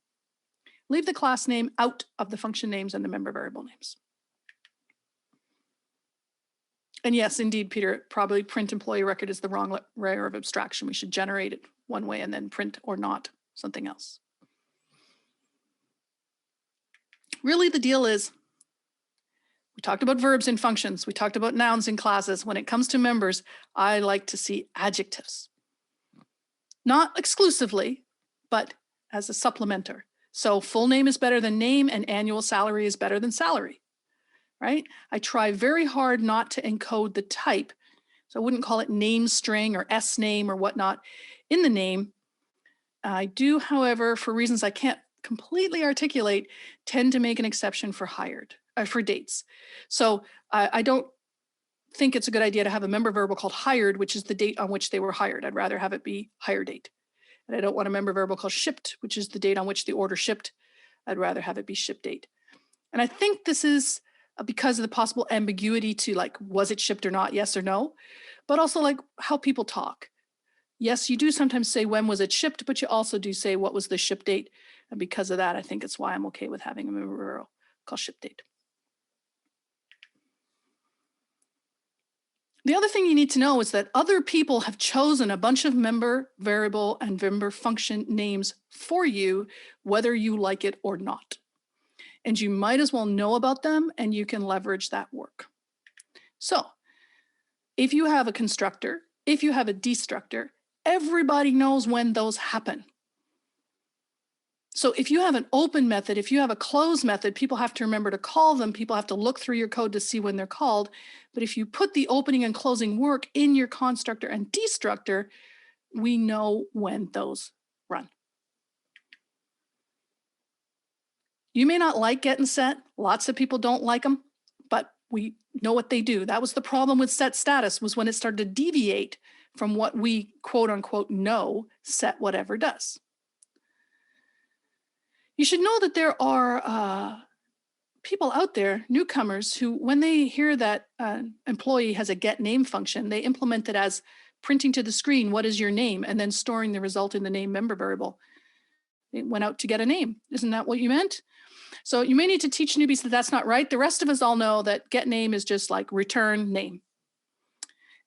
Speaker 1: Leave the class name out of the function names and the member variable names. And yes, indeed, Peter, probably print employee record is the wrong layer of abstraction. We should generate it one way and then print or not something else. Really, the deal is, we talked about verbs in functions. We talked about nouns in classes. When it comes to members, I like to see adjectives. Not exclusively, but as a supplementer. So full name is better than name and annual salary is better than salary, right? I try very hard not to encode the type. So I wouldn't call it name string or S name or whatnot in the name. I do, however, for reasons I can't completely articulate, tend to make an exception for for dates. So I don't think it's a good idea to have a member variable called hired, which is the date on which they were hired. I'd rather have it be hire date. And I don't want a member variable called shipped, which is the date on which the order shipped. I'd rather have it be ship date. And I think this is because of the possible ambiguity to like, was it shipped or not, yes or no, but also like how people talk. Yes, you do sometimes say when was it shipped, but you also do say what was the ship date. And because of that, I think it's why I'm okay with having a member variable called ship date. The other thing you need to know is that other people have chosen a bunch of member variable and member function names for you, whether you like it or not. And you might as well know about them and you can leverage that work. So if you have a constructor, if you have a destructor, everybody knows when those happen. So if you have an open method, if you have a close method, people have to remember to call them. People have to look through your code to see when they're called. But if you put the opening and closing work in your constructor and destructor, we know when those run. You may not like get and set. Lots of people don't like them, but we know what they do. That was the problem with set status, was when it started to deviate from what we quote unquote know set whatever does. You should know that there are people out there, newcomers, who when they hear that an employee has a get name function, they implement it as printing to the screen, what is your name, and then storing the result in the name member variable. It went out to get a name. Isn't that what you meant? So you may need to teach newbies that that's not right. The rest of us all know that get name is just like return name.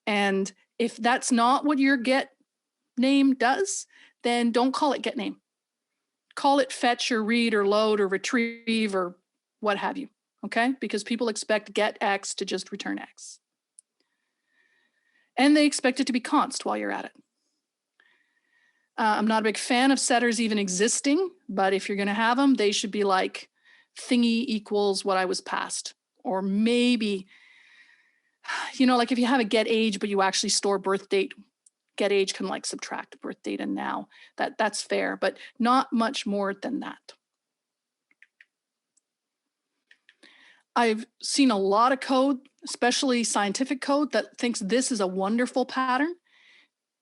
Speaker 1: And if that's not what your get name does, then don't call it get name. Call it fetch or read or load or retrieve or what have you, okay? Because people expect get X to just return X. And they expect it to be const while you're at it. I'm not a big fan of setters even existing, but if you're gonna have them, they should be like thingy equals what I was passed. Or maybe, like if you have a get age, but you actually store birth date, get age can like subtract birth date and now. That's fair, but not much more than that. I've seen a lot of code, especially scientific code, that thinks this is a wonderful pattern.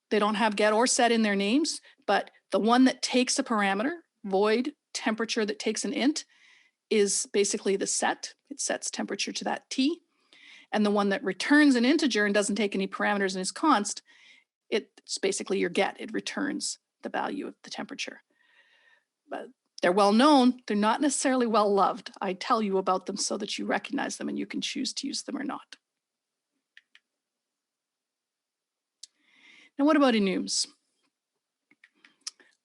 Speaker 1: They don't have get or set in their names, but the one that takes a parameter, void temperature that takes an int, is basically the set. It sets temperature to that T. And the one that returns an integer and doesn't take any parameters and is const, it's basically your get. It returns the value of the temperature. But they're well known. They're not necessarily well loved. I tell you about them so that you recognize them and you can choose to use them or not. Now, what about enums?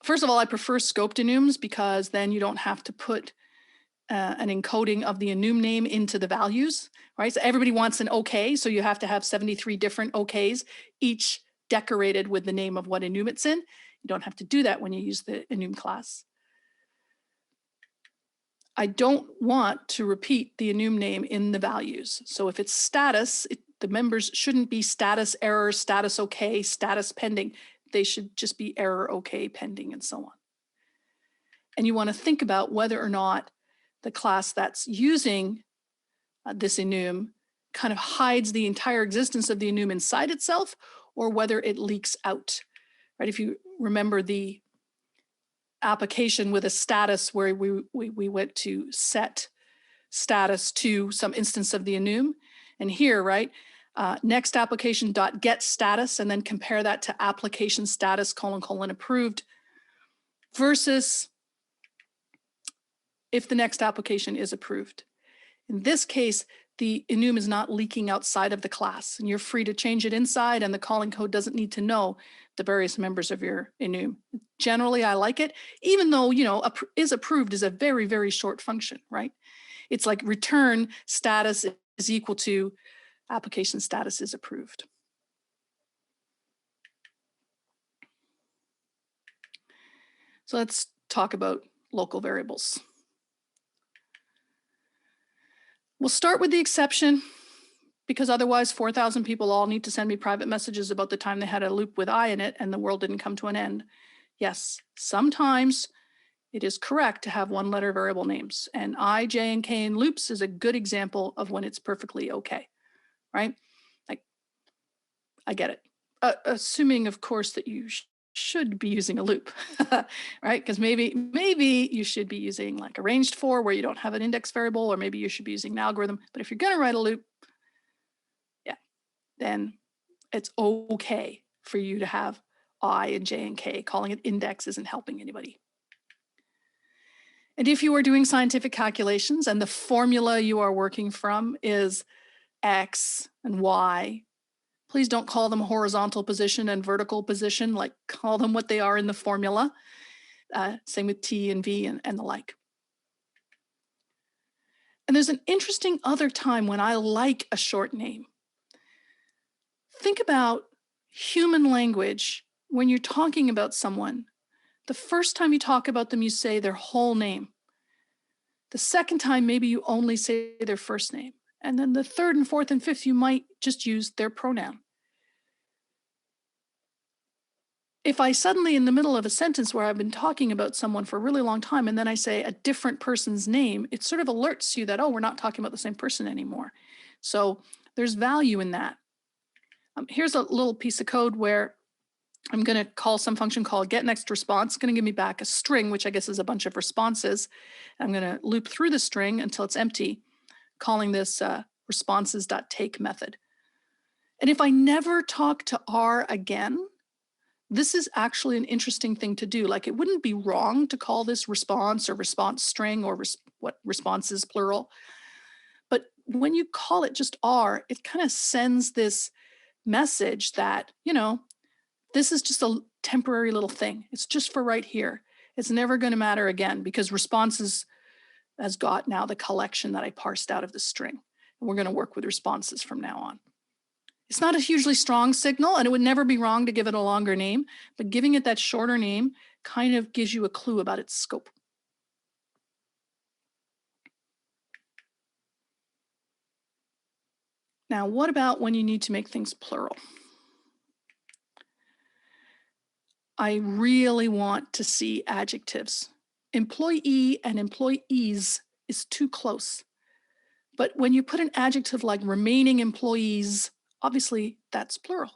Speaker 1: First of all, I prefer scoped enums because then you don't have to put an encoding of the enum name into the values, right? So everybody wants an OK, so you have to have 73 different OKs, each decorated with the name of what enum it's in. You don't have to do that when you use the enum class. I don't want to repeat the enum name in the values. So if it's status, the members shouldn't be status error, status OK, status pending. They should just be error OK pending and so on. And you want to think about whether or not the class that's using this enum kind of hides the entire existence of the enum inside itself, or whether it leaks out right? If you remember the application with a status where we went to set status to some instance of the enum. And here, right, next application dot get status, and then compare that to application status : approved versus if the next application is approved. In this case, the enum is not leaking outside of the class, and you're free to change it inside, and the calling code doesn't need to know the various members of your enum. Generally, I like it, even though, is approved is a very, very short function, right? It's like return status is equal to application status is approved. So let's talk about local variables. We'll start with the exception, because otherwise 4,000 people all need to send me private messages about the time they had a loop with I in it and the world didn't come to an end. Yes, sometimes it is correct to have one-letter variable names, and I, J, and K in loops is a good example of when it's perfectly okay, right? Like, I get it. Assuming, of course, that you should be using a loop, right? Because maybe you should be using like arranged for, where you don't have an index variable, or maybe you should be using an algorithm. But if you're going to write a loop, then it's okay for you to have I and J and K. Calling it index isn't helping anybody. And if you are doing scientific calculations and the formula you are working from is X and Y, please don't call them horizontal position and vertical position, like call them what they are in the formula. Same with T and V and the like. And there's an interesting other time when I like a short name. Think about human language when you're talking about someone. The first time you talk about them, you say their whole name. The second time, maybe you only say their first name. And then the third and fourth and fifth, you might just use their pronoun. If I suddenly, in the middle of a sentence where I've been talking about someone for a really long time, and then I say a different person's name, it sort of alerts you that, oh, we're not talking about the same person anymore. So there's value in that. Here's a little piece of code where I'm going to call some function called getNextResponse. It's going to give me back a string, which I guess is a bunch of responses. I'm going to loop through the string until it's empty, calling this responses.take method. And if I never talk to R again, this is actually an interesting thing to do. Like, it wouldn't be wrong to call this response or response string or what responses plural. But when you call it just R, it kind of sends this message that, this is just a temporary little thing. It's just for right here. It's never going to matter again, because responses has got now the collection that I parsed out of the string. And we're going to work with responses from now on. It's not a hugely strong signal, and it would never be wrong to give it a longer name, but giving it that shorter name kind of gives you a clue about its scope. Now, what about when you need to make things plural? I really want to see adjectives. Employee and employees is too close. But when you put an adjective like remaining employees, obviously that's plural,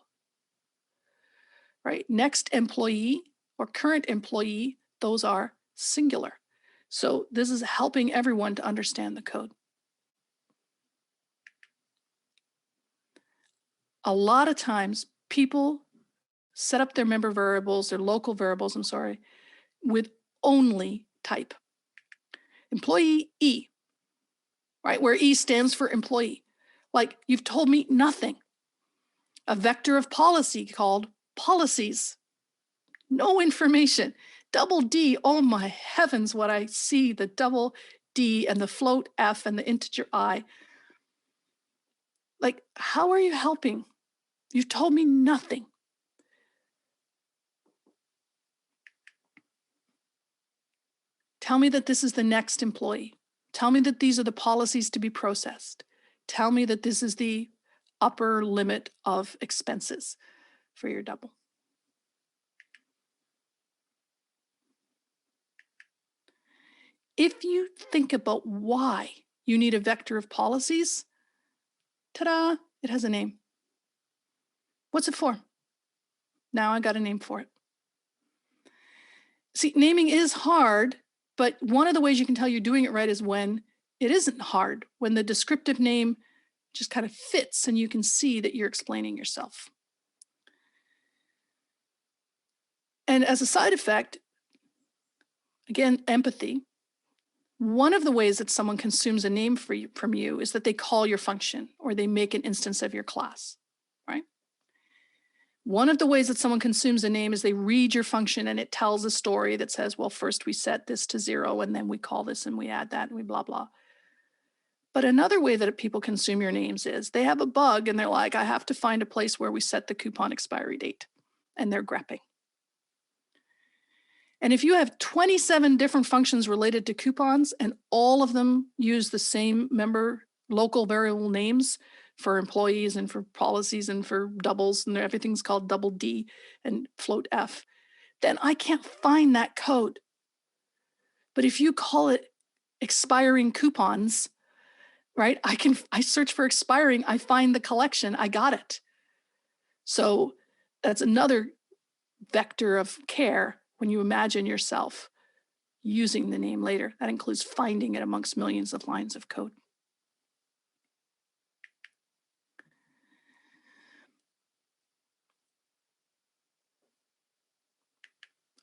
Speaker 1: right? Next employee or current employee, those are singular. So this is helping everyone to understand the code. A lot of times people set up their member variables, their local variables, with only type. Employee E, right? Where E stands for employee. Like, you've told me nothing. A vector of policy called policies. No information. Double D, oh my heavens, what I see, the double D and the float F and the integer I. Like, how are you helping? You've told me nothing. Tell me that this is the next employee. Tell me that these are the policies to be processed. Tell me that this is the upper limit of expenses for your double. If you think about why you need a vector of policies, ta-da, it has a name. What's it for? Now I got a name for it. See, naming is hard, but one of the ways you can tell you're doing it right is when it isn't hard, when the descriptive name just kind of fits and you can see that you're explaining yourself. And as a side effect, again, empathy. One of the ways that someone consumes a name from you is that they call your function or they make an instance of your class, right? One of the ways that someone consumes a name is they read your function and it tells a story that says, well, first we set this to 0 and then we call this and we add that and we blah, blah. But another way that people consume your names is they have a bug and they're like, I have to find a place where we set the coupon expiry date, and they're grepping. And if you have 27 different functions related to coupons and all of them use the same member local variable names for employees and for policies and for doubles, and everything's called double D and float F, then I can't find that code. But if you call it expiring coupons, right, I search for expiring, I find the collection, I got it. So that's another vector of care when you imagine yourself using the name later. That includes finding it amongst millions of lines of code.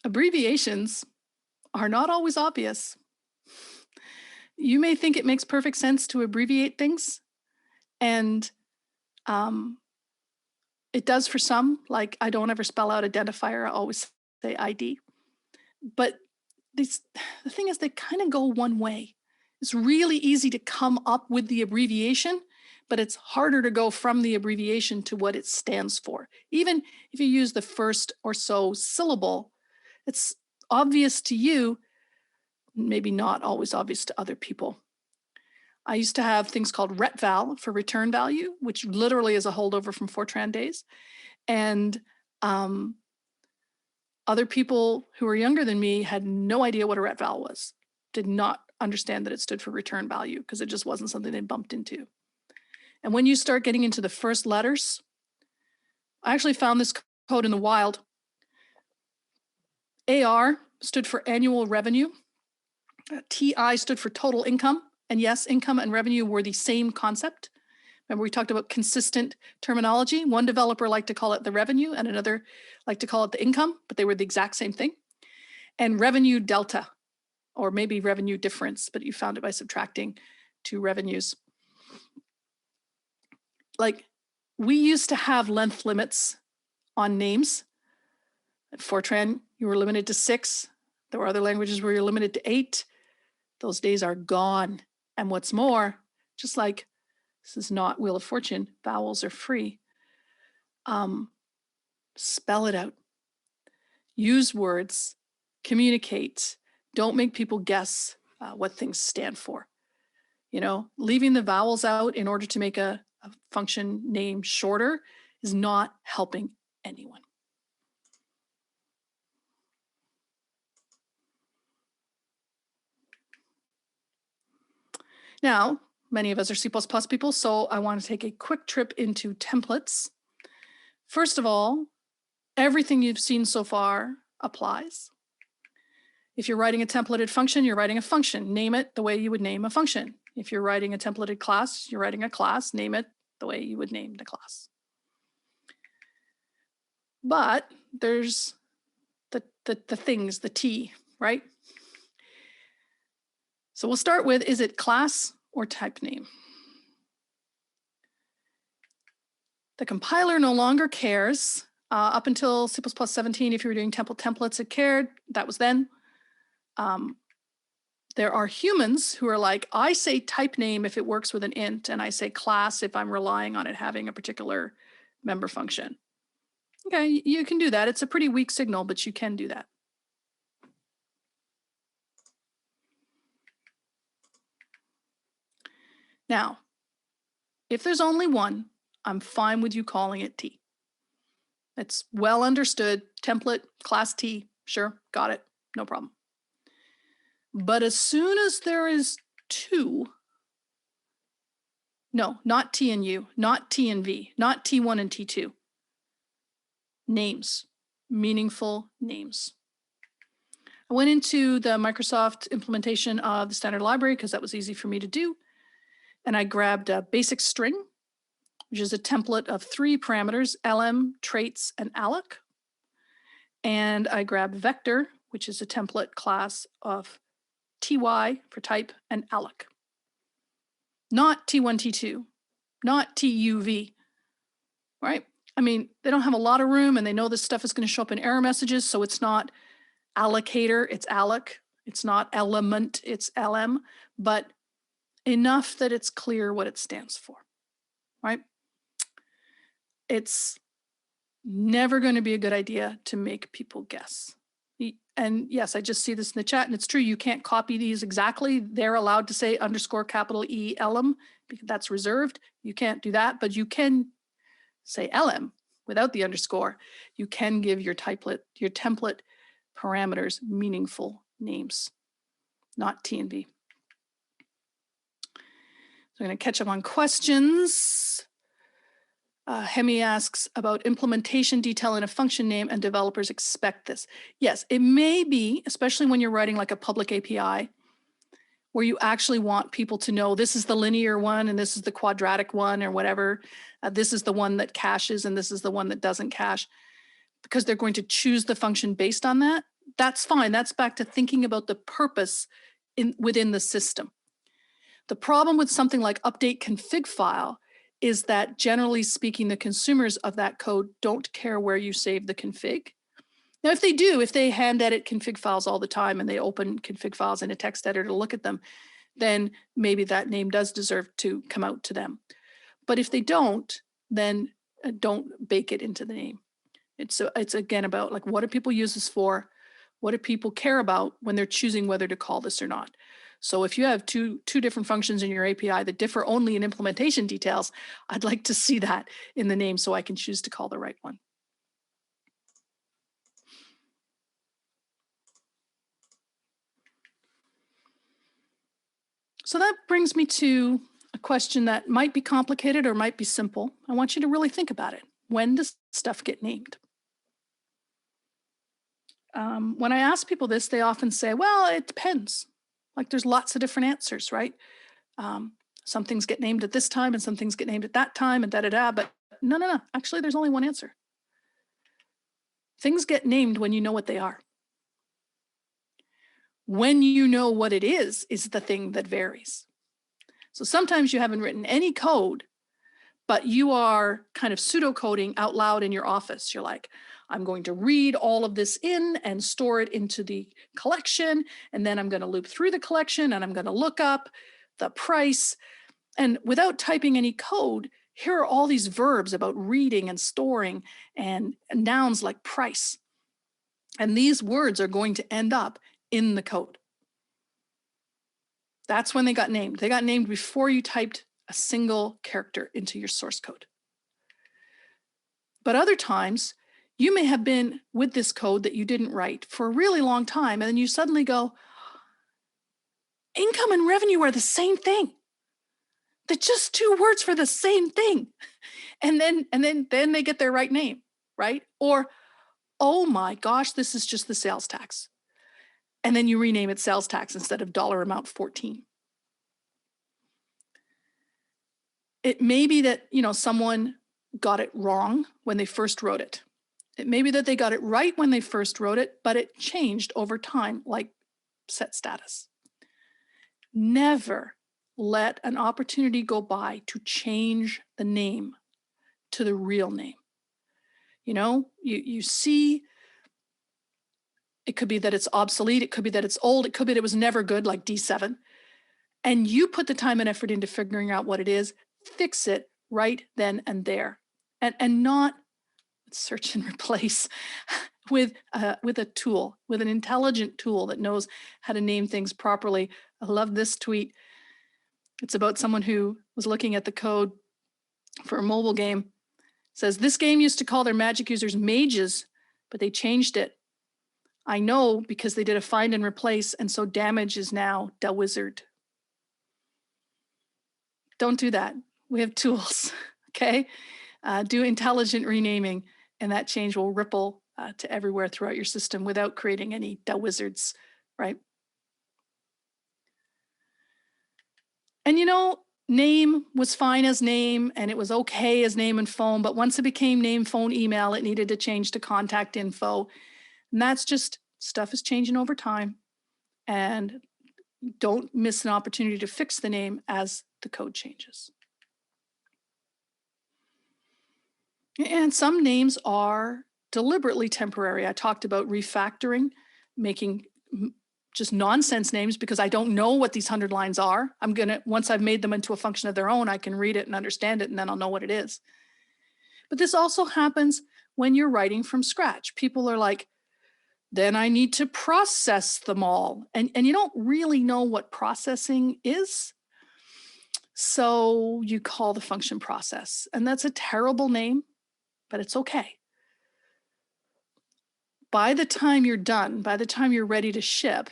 Speaker 1: Abbreviations are not always obvious. You may think it makes perfect sense to abbreviate things, and it does for some, like I don't ever spell out identifier, I always say ID. But the thing is, they kind of go one way. It's really easy to come up with the abbreviation, but it's harder to go from the abbreviation to what it stands for. Even if you use the first or so syllable, it's obvious to you, maybe not always obvious to other people. I used to have things called retval for return value, which literally is a holdover from Fortran days. And other people who were younger than me had no idea what a retval was, did not understand that it stood for return value because it just wasn't something they bumped into. And when you start getting into the first letters, I actually found this code in the wild. AR stood for annual revenue. TI stood for total income. And yes, income and revenue were the same concept. Remember, we talked about consistent terminology. One developer liked to call it the revenue and another liked to call it the income, but they were the exact same thing. And revenue delta, or maybe revenue difference, but you found it by subtracting two revenues. Like, we used to have length limits on names. At Fortran, you were limited to 6. There were other languages where you're limited to 8. Those days are gone. And what's more, just like this is not Wheel of Fortune, vowels are free. Spell it out. Use words. Communicate. Don't make people guess what things stand for. You know, leaving the vowels out in order to make a function name shorter is not helping anyone. Now, many of us are C++ people, so I want to take a quick trip into templates. First of all, everything you've seen so far applies. If you're writing a templated function, you're writing a function. Name it the way you would name a function. If you're writing a templated class, you're writing a class. Name it the way you would name the class. But there's the things, the T, right? So we'll start with, is it class or type name? The compiler no longer cares. Up until C++ 17, if you were doing templates, it cared. That was then. There are humans who are like, I say type name if it works with an int, and I say class if I'm relying on it having a particular member function. Okay, you can do that. It's a pretty weak signal, but you can do that. Now, if there's only one, I'm fine with you calling it T. It's well understood. Template, class T, sure, got it, no problem. But as soon as there is 2, no, not T and U, not T and V, not T1 and T2, names, meaningful names. I went into the Microsoft implementation of the standard library because that was easy for me to do. And I grabbed a basic string, which is a template of 3 parameters, lm, traits, and alloc. And I grabbed vector, which is a template class of ty for type and alloc. Not T1, T2, not TUV, right? I mean, they don't have a lot of room and they know this stuff is going to show up in error messages. So it's not allocator, it's alloc. It's not element, it's LM, but enough that it's clear what it stands for, right? It's never going to be a good idea to make people guess. And yes, I just see this in the chat, and it's true. You can't copy these exactly. They're allowed to say underscore capital E LM because that's reserved. You can't do that, but you can say LM without the underscore. You can give your template parameters meaningful names, not T and V. So I'm going to catch up on questions. Hemi asks about implementation detail in a function name, and developers expect this. Yes, it may be, especially when you're writing like a public API, where you actually want people to know this is the linear one and this is the quadratic one or whatever. This is the one that caches and this is the one that doesn't cache, because they're going to choose the function based on that. That's fine. That's back to thinking about the purpose within the system. The problem with something like update config file is that generally speaking, the consumers of that code don't care where you save the config. Now, if they do, if they hand edit config files all the time and they open config files in a text editor to look at them, then maybe that name does deserve to come out to them. But if they don't, then don't bake it into the name. It's again about like, what do people use this for? What do people care about when they're choosing whether to call this or not? So if you have two different functions in your API that differ only in implementation details, I'd like to see that in the name so I can choose to call the right one. So that brings me to a question that might be complicated or might be simple. I want you to really think about it. When does stuff get named? When I ask people this, they often say, well, it depends. Like there's lots of different answers, right? Some things get named at this time and some things get named at that time and da-da-da, but no. Actually, there's only one answer. Things get named when you know what they are. When you know what it is the thing that varies. So sometimes you haven't written any code, but you are kind of pseudocoding out loud in your office. You're like, I'm going to read all of this in and store it into the collection. And then I'm going to loop through the collection and I'm going to look up the price. And without typing any code, here are all these verbs about reading and storing and nouns like price. And these words are going to end up in the code. That's when they got named. They got named before you typed a single character into your source code. But other times, you may have been with this code that you didn't write for a really long time, and then you suddenly go, income and revenue are the same thing. They're just 2 words for the same thing. And then they get their right name, right? Or, oh my gosh, this is just the sales tax. And then you rename it sales tax instead of dollar amount 14. It may be that, someone got it wrong when they first wrote it. It may be that they got it right when they first wrote it, but it changed over time, like set status. Never let an opportunity go by to change the name to the real name. You see, it could be that it's obsolete. It could be that it's old. It could be that it was never good, like D7. And you put the time and effort into figuring out what it is, fix it right then and there. And not search and replace with a tool, with an intelligent tool that knows how to name things properly. I love this tweet. It's about someone who was looking at the code for a mobile game. It says, this game used to call their magic users mages, but they changed it. I know because they did a find and replace, and so damage is now da wizard. Don't do that. We have tools, okay? Do intelligent renaming, and that change will ripple to everywhere throughout your system without creating any wizards, right? And name was fine as name, and it was okay as name and phone, but once it became name, phone, email, it needed to change to contact info. And that's just, stuff is changing over time. And don't miss an opportunity to fix the name as the code changes. And some names are deliberately temporary. I talked about refactoring, making just nonsense names because I don't know what these 100 lines are. Once I've made them into a function of their own, I can read it and understand it, and then I'll know what it is. But this also happens when you're writing from scratch. People are like, then I need to process them all. And you don't really know what processing is. So you call the function process. And that's a terrible name, but it's okay. By the time you're done, by the time you're ready to ship,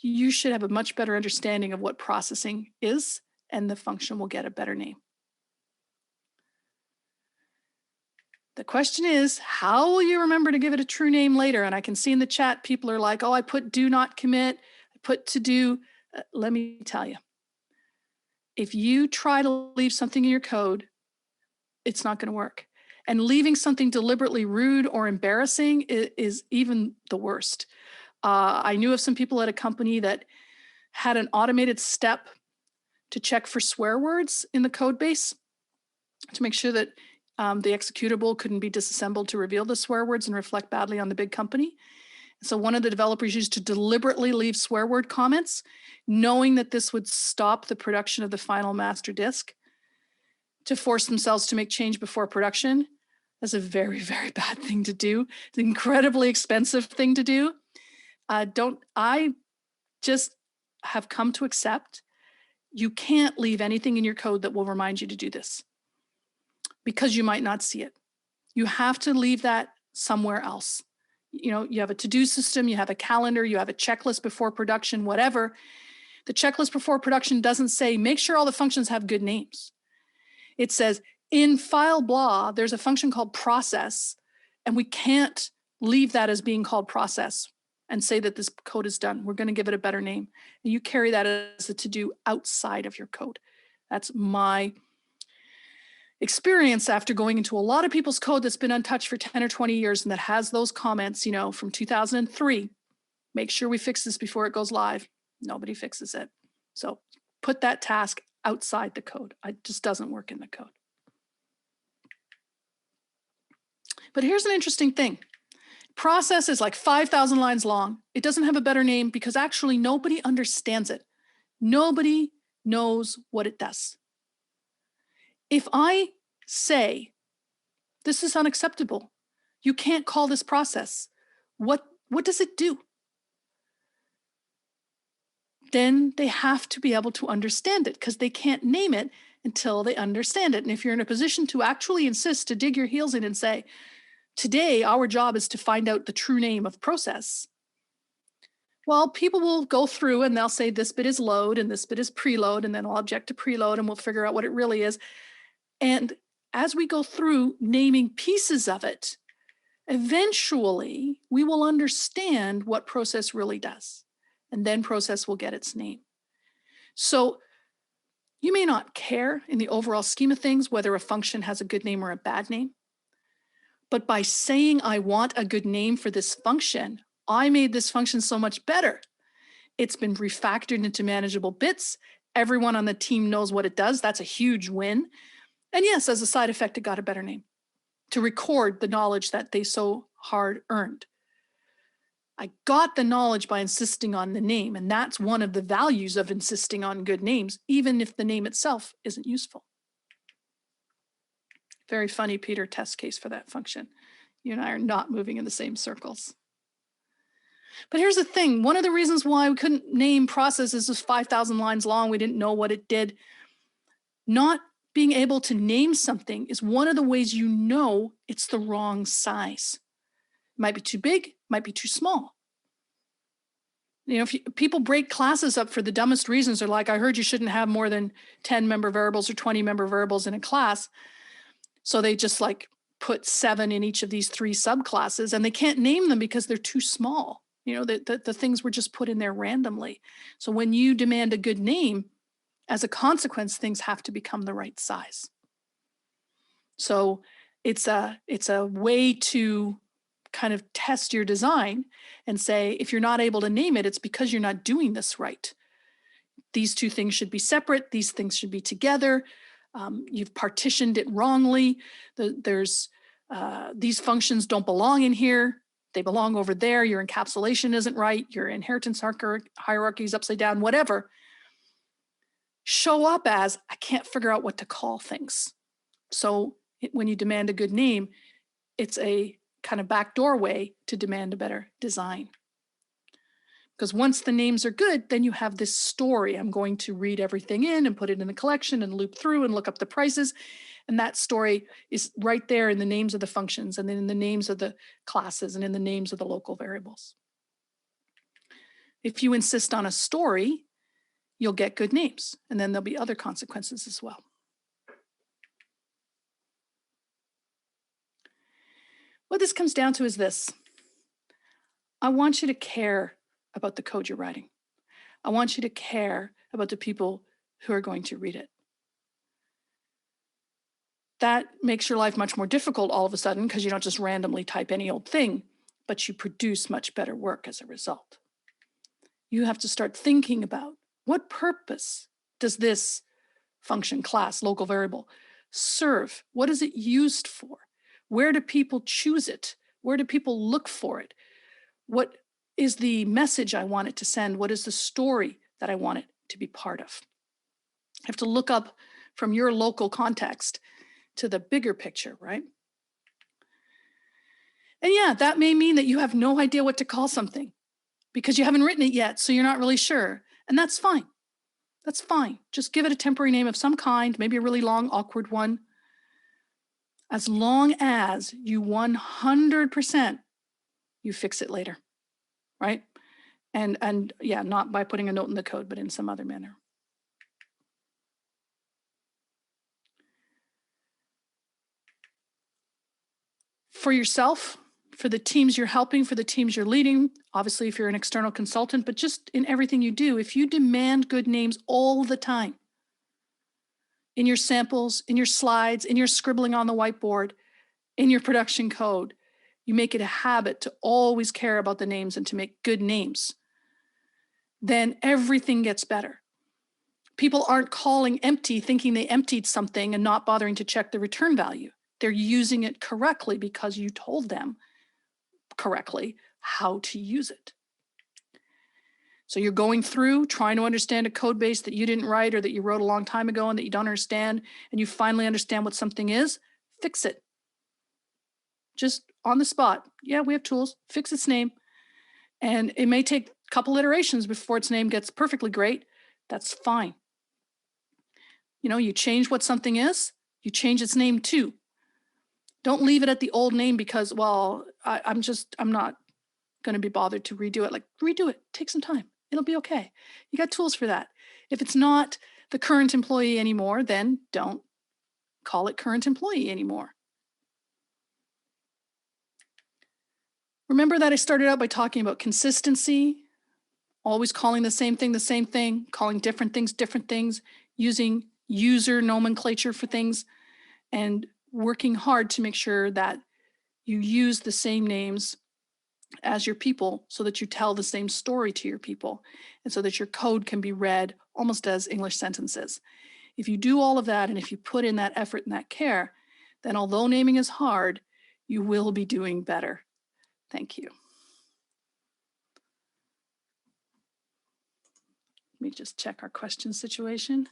Speaker 1: you should have a much better understanding of what processing is, and the function will get a better name. The question is, how will you remember to give it a true name later? And I can see in the chat, people are like, oh, I put do not commit, I put to do. Let me tell you, if you try to leave something in your code, it's not going to work. And leaving something deliberately rude or embarrassing is even the worst. I knew of some people at a company that had an automated step to check for swear words in the code base to make sure that the executable couldn't be disassembled to reveal the swear words and reflect badly on the big company. So one of the developers used to deliberately leave swear word comments, knowing that this would stop the production of the final master disk, to force themselves to make change before production. That's a very, very bad thing to do. It's an incredibly expensive thing to do. I just have come to accept you can't leave anything in your code that will remind you to do this, because you might not see it. You have to leave that somewhere else. You have a to-do system, you have a calendar, you have a checklist before production, whatever. The checklist before production doesn't say, make sure all the functions have good names. It says, in file blah, there's a function called process, and we can't leave that as being called process and say that this code is done. We're going to give it a better name. And you carry that as a to-do outside of your code. That's my experience after going into a lot of people's code that's been untouched for 10 or 20 years and that has those comments, from 2003. Make sure we fix this before it goes live. Nobody fixes it. So put that task outside the code. It just doesn't work in the code. But here's an interesting thing. Process is like 5,000 lines long. It doesn't have a better name because actually nobody understands it. Nobody knows what it does. If I say, this is unacceptable, you can't call this process, what does it do? Then they have to be able to understand it, because they can't name it until they understand it. And if you're in a position to actually insist, to dig your heels in and say, today our job is to find out the true name of process, well, people will go through and they'll say this bit is load and this bit is preload, and then I'll object to preload and we'll figure out what it really is. And as we go through naming pieces of it, eventually we will understand what process really does. And then process will get its name. So you may not care in the overall scheme of things whether a function has a good name or a bad name. But by saying I want a good name for this function, I made this function so much better. It's been refactored into manageable bits. Everyone on the team knows what it does. That's a huge win. And yes, as a side effect, it got a better name to record the knowledge that they so hard earned. I got the knowledge by insisting on the name, and that's one of the values of insisting on good names, even if the name itself isn't useful. Very funny, Peter, test case for that function. You and I are not moving in the same circles. But here's the thing. One of the reasons why we couldn't name processes was 5,000 lines long. We didn't know what it did. Not being able to name something is one of the ways you know it's the wrong size. It might be too big, might be too small. If people break classes up for the dumbest reasons, they're like, I heard you shouldn't have more than 10 member variables or 20 member variables in a class. So they just put 7 in each of these 3 subclasses, and they can't name them because they're too small. You know, the things were just put in there randomly. So when you demand a good name, as a consequence, things have to become the right size. So it's a way to kind of test your design and say, if you're not able to name it, it's because you're not doing this right. These 2 things should be separate. These things should be together. You've partitioned it wrongly. These functions don't belong in here. They belong over there. Your encapsulation isn't right. Your inheritance hierarchy is upside down, whatever. Show up as, I can't figure out what to call things. So when you demand a good name, it's a kind of backdoor way to demand a better design. Because once the names are good, then you have this story. I'm going to read everything in and put it in the collection and loop through and look up the prices. And that story is right there in the names of the functions and then in the names of the classes and in the names of the local variables. If you insist on a story, you'll get good names. And then there'll be other consequences as well. What this comes down to is this. I want you to care about the code you're writing. I want you to care about the people who are going to read it. That makes your life much more difficult all of a sudden because you don't just randomly type any old thing, but you produce much better work as a result. You have to start thinking about what purpose does this function, class, local variable serve? What is it used for? Where do people choose it? Where do people look for it? What is the message I want it to send? What is the story that I want it to be part of? You have to look up from your local context to the bigger picture, right? And yeah, that may mean that you have no idea what to call something because you haven't written it yet, so you're not really sure. And that's fine. That's fine. Just give it a temporary name of some kind, maybe a really long, awkward one. As long as you 100% you fix it later, right? And yeah, not by putting a note in the code, but in some other manner. For yourself, for the teams you're helping, for the teams you're leading, obviously if you're an external consultant, but just in everything you do, if you demand good names all the time, in your samples, in your slides, in your scribbling on the whiteboard, in your production code, you make it a habit to always care about the names and to make good names, then everything gets better. People aren't calling empty thinking they emptied something and not bothering to check the return value. They're using it correctly because you told them correctly how to use it. So you're going through trying to understand a code base that you didn't write or that you wrote a long time ago and that you don't understand, and you finally understand what something is, fix it. Just on the spot. Yeah, we have tools, fix its name. And it may take a couple iterations before its name gets perfectly great. That's fine. You know, you change what something is, you change its name too. Don't leave it at the old name because, well, I'm not going to be bothered to redo it. Like, redo it, take some time. It'll be okay. You got tools for that. If it's not the current employee anymore, then don't call it current employee anymore. Remember that I started out by talking about consistency, always calling the same thing, calling different things, using user nomenclature for things, and working hard to make sure that you use the same names as your people so that you tell the same story to your people and so that your code can be read almost as English sentences. If you do all of that and if you put in that effort and that care, then although naming is hard, you will be doing better. Thank you. Let me just check our question situation.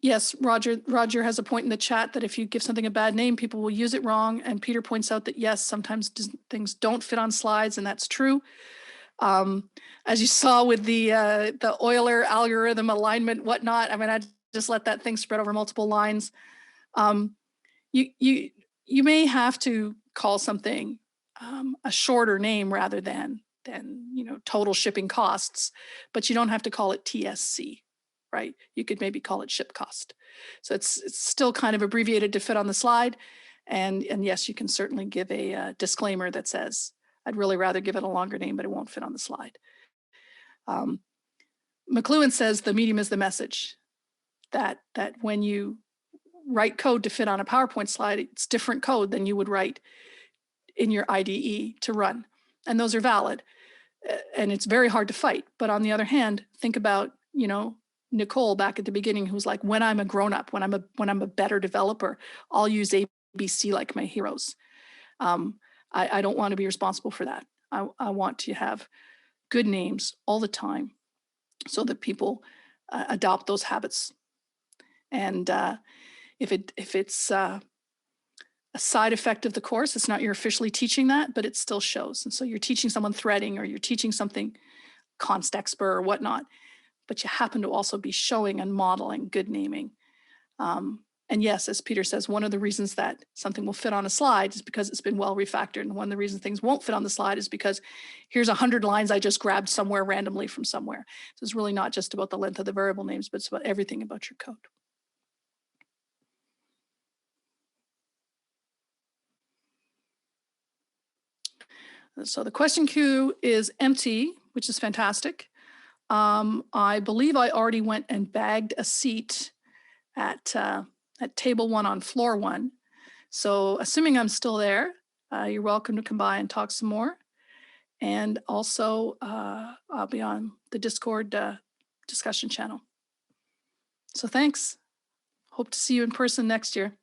Speaker 1: Yes, Roger has a point in the chat that if you give something a bad name, people will use it wrong. And Peter points out that yes, sometimes things don't fit on slides, and that's true. As you saw with the Euler algorithm alignment, whatnot, I mean, I just let that thing spread over multiple lines. You may have to call something a shorter name rather than total shipping costs, but you don't have to call it TSC, right? You could maybe call it ship cost. So it's still kind of abbreviated to fit on the slide. And yes, you can certainly give a disclaimer that says, I'd really rather give it a longer name, but it won't fit on the slide. McLuhan says the medium is the message, that when you write code to fit on a PowerPoint slide, it's different code than you would write in your IDE to run. And those are valid. And it's very hard to fight. But on the other hand, think about, Nicole back at the beginning, who's like, when I'm a grown-up, when I'm a better developer, I'll use ABC like my heroes. I don't want to be responsible for that. I want to have good names all the time so that people adopt those habits. And if it's a side effect of the course, it's not you're officially teaching that, but it still shows. And so you're teaching someone threading, or you're teaching something const expert or whatnot, but you happen to also be showing and modeling good naming. And yes, as Peter says, one of the reasons that something will fit on a slide is because it's been well refactored. And one of the reasons things won't fit on the slide is because here's 100 lines I just grabbed somewhere randomly from somewhere. So it's really not just about the length of the variable names, but it's about everything about your code. So the question queue is empty, which is fantastic. I believe I already went and bagged a seat at table 1 on floor 1. So assuming I'm still there, you're welcome to come by and talk some more. And also I'll be on the Discord discussion channel. So thanks. Hope to see you in person next year.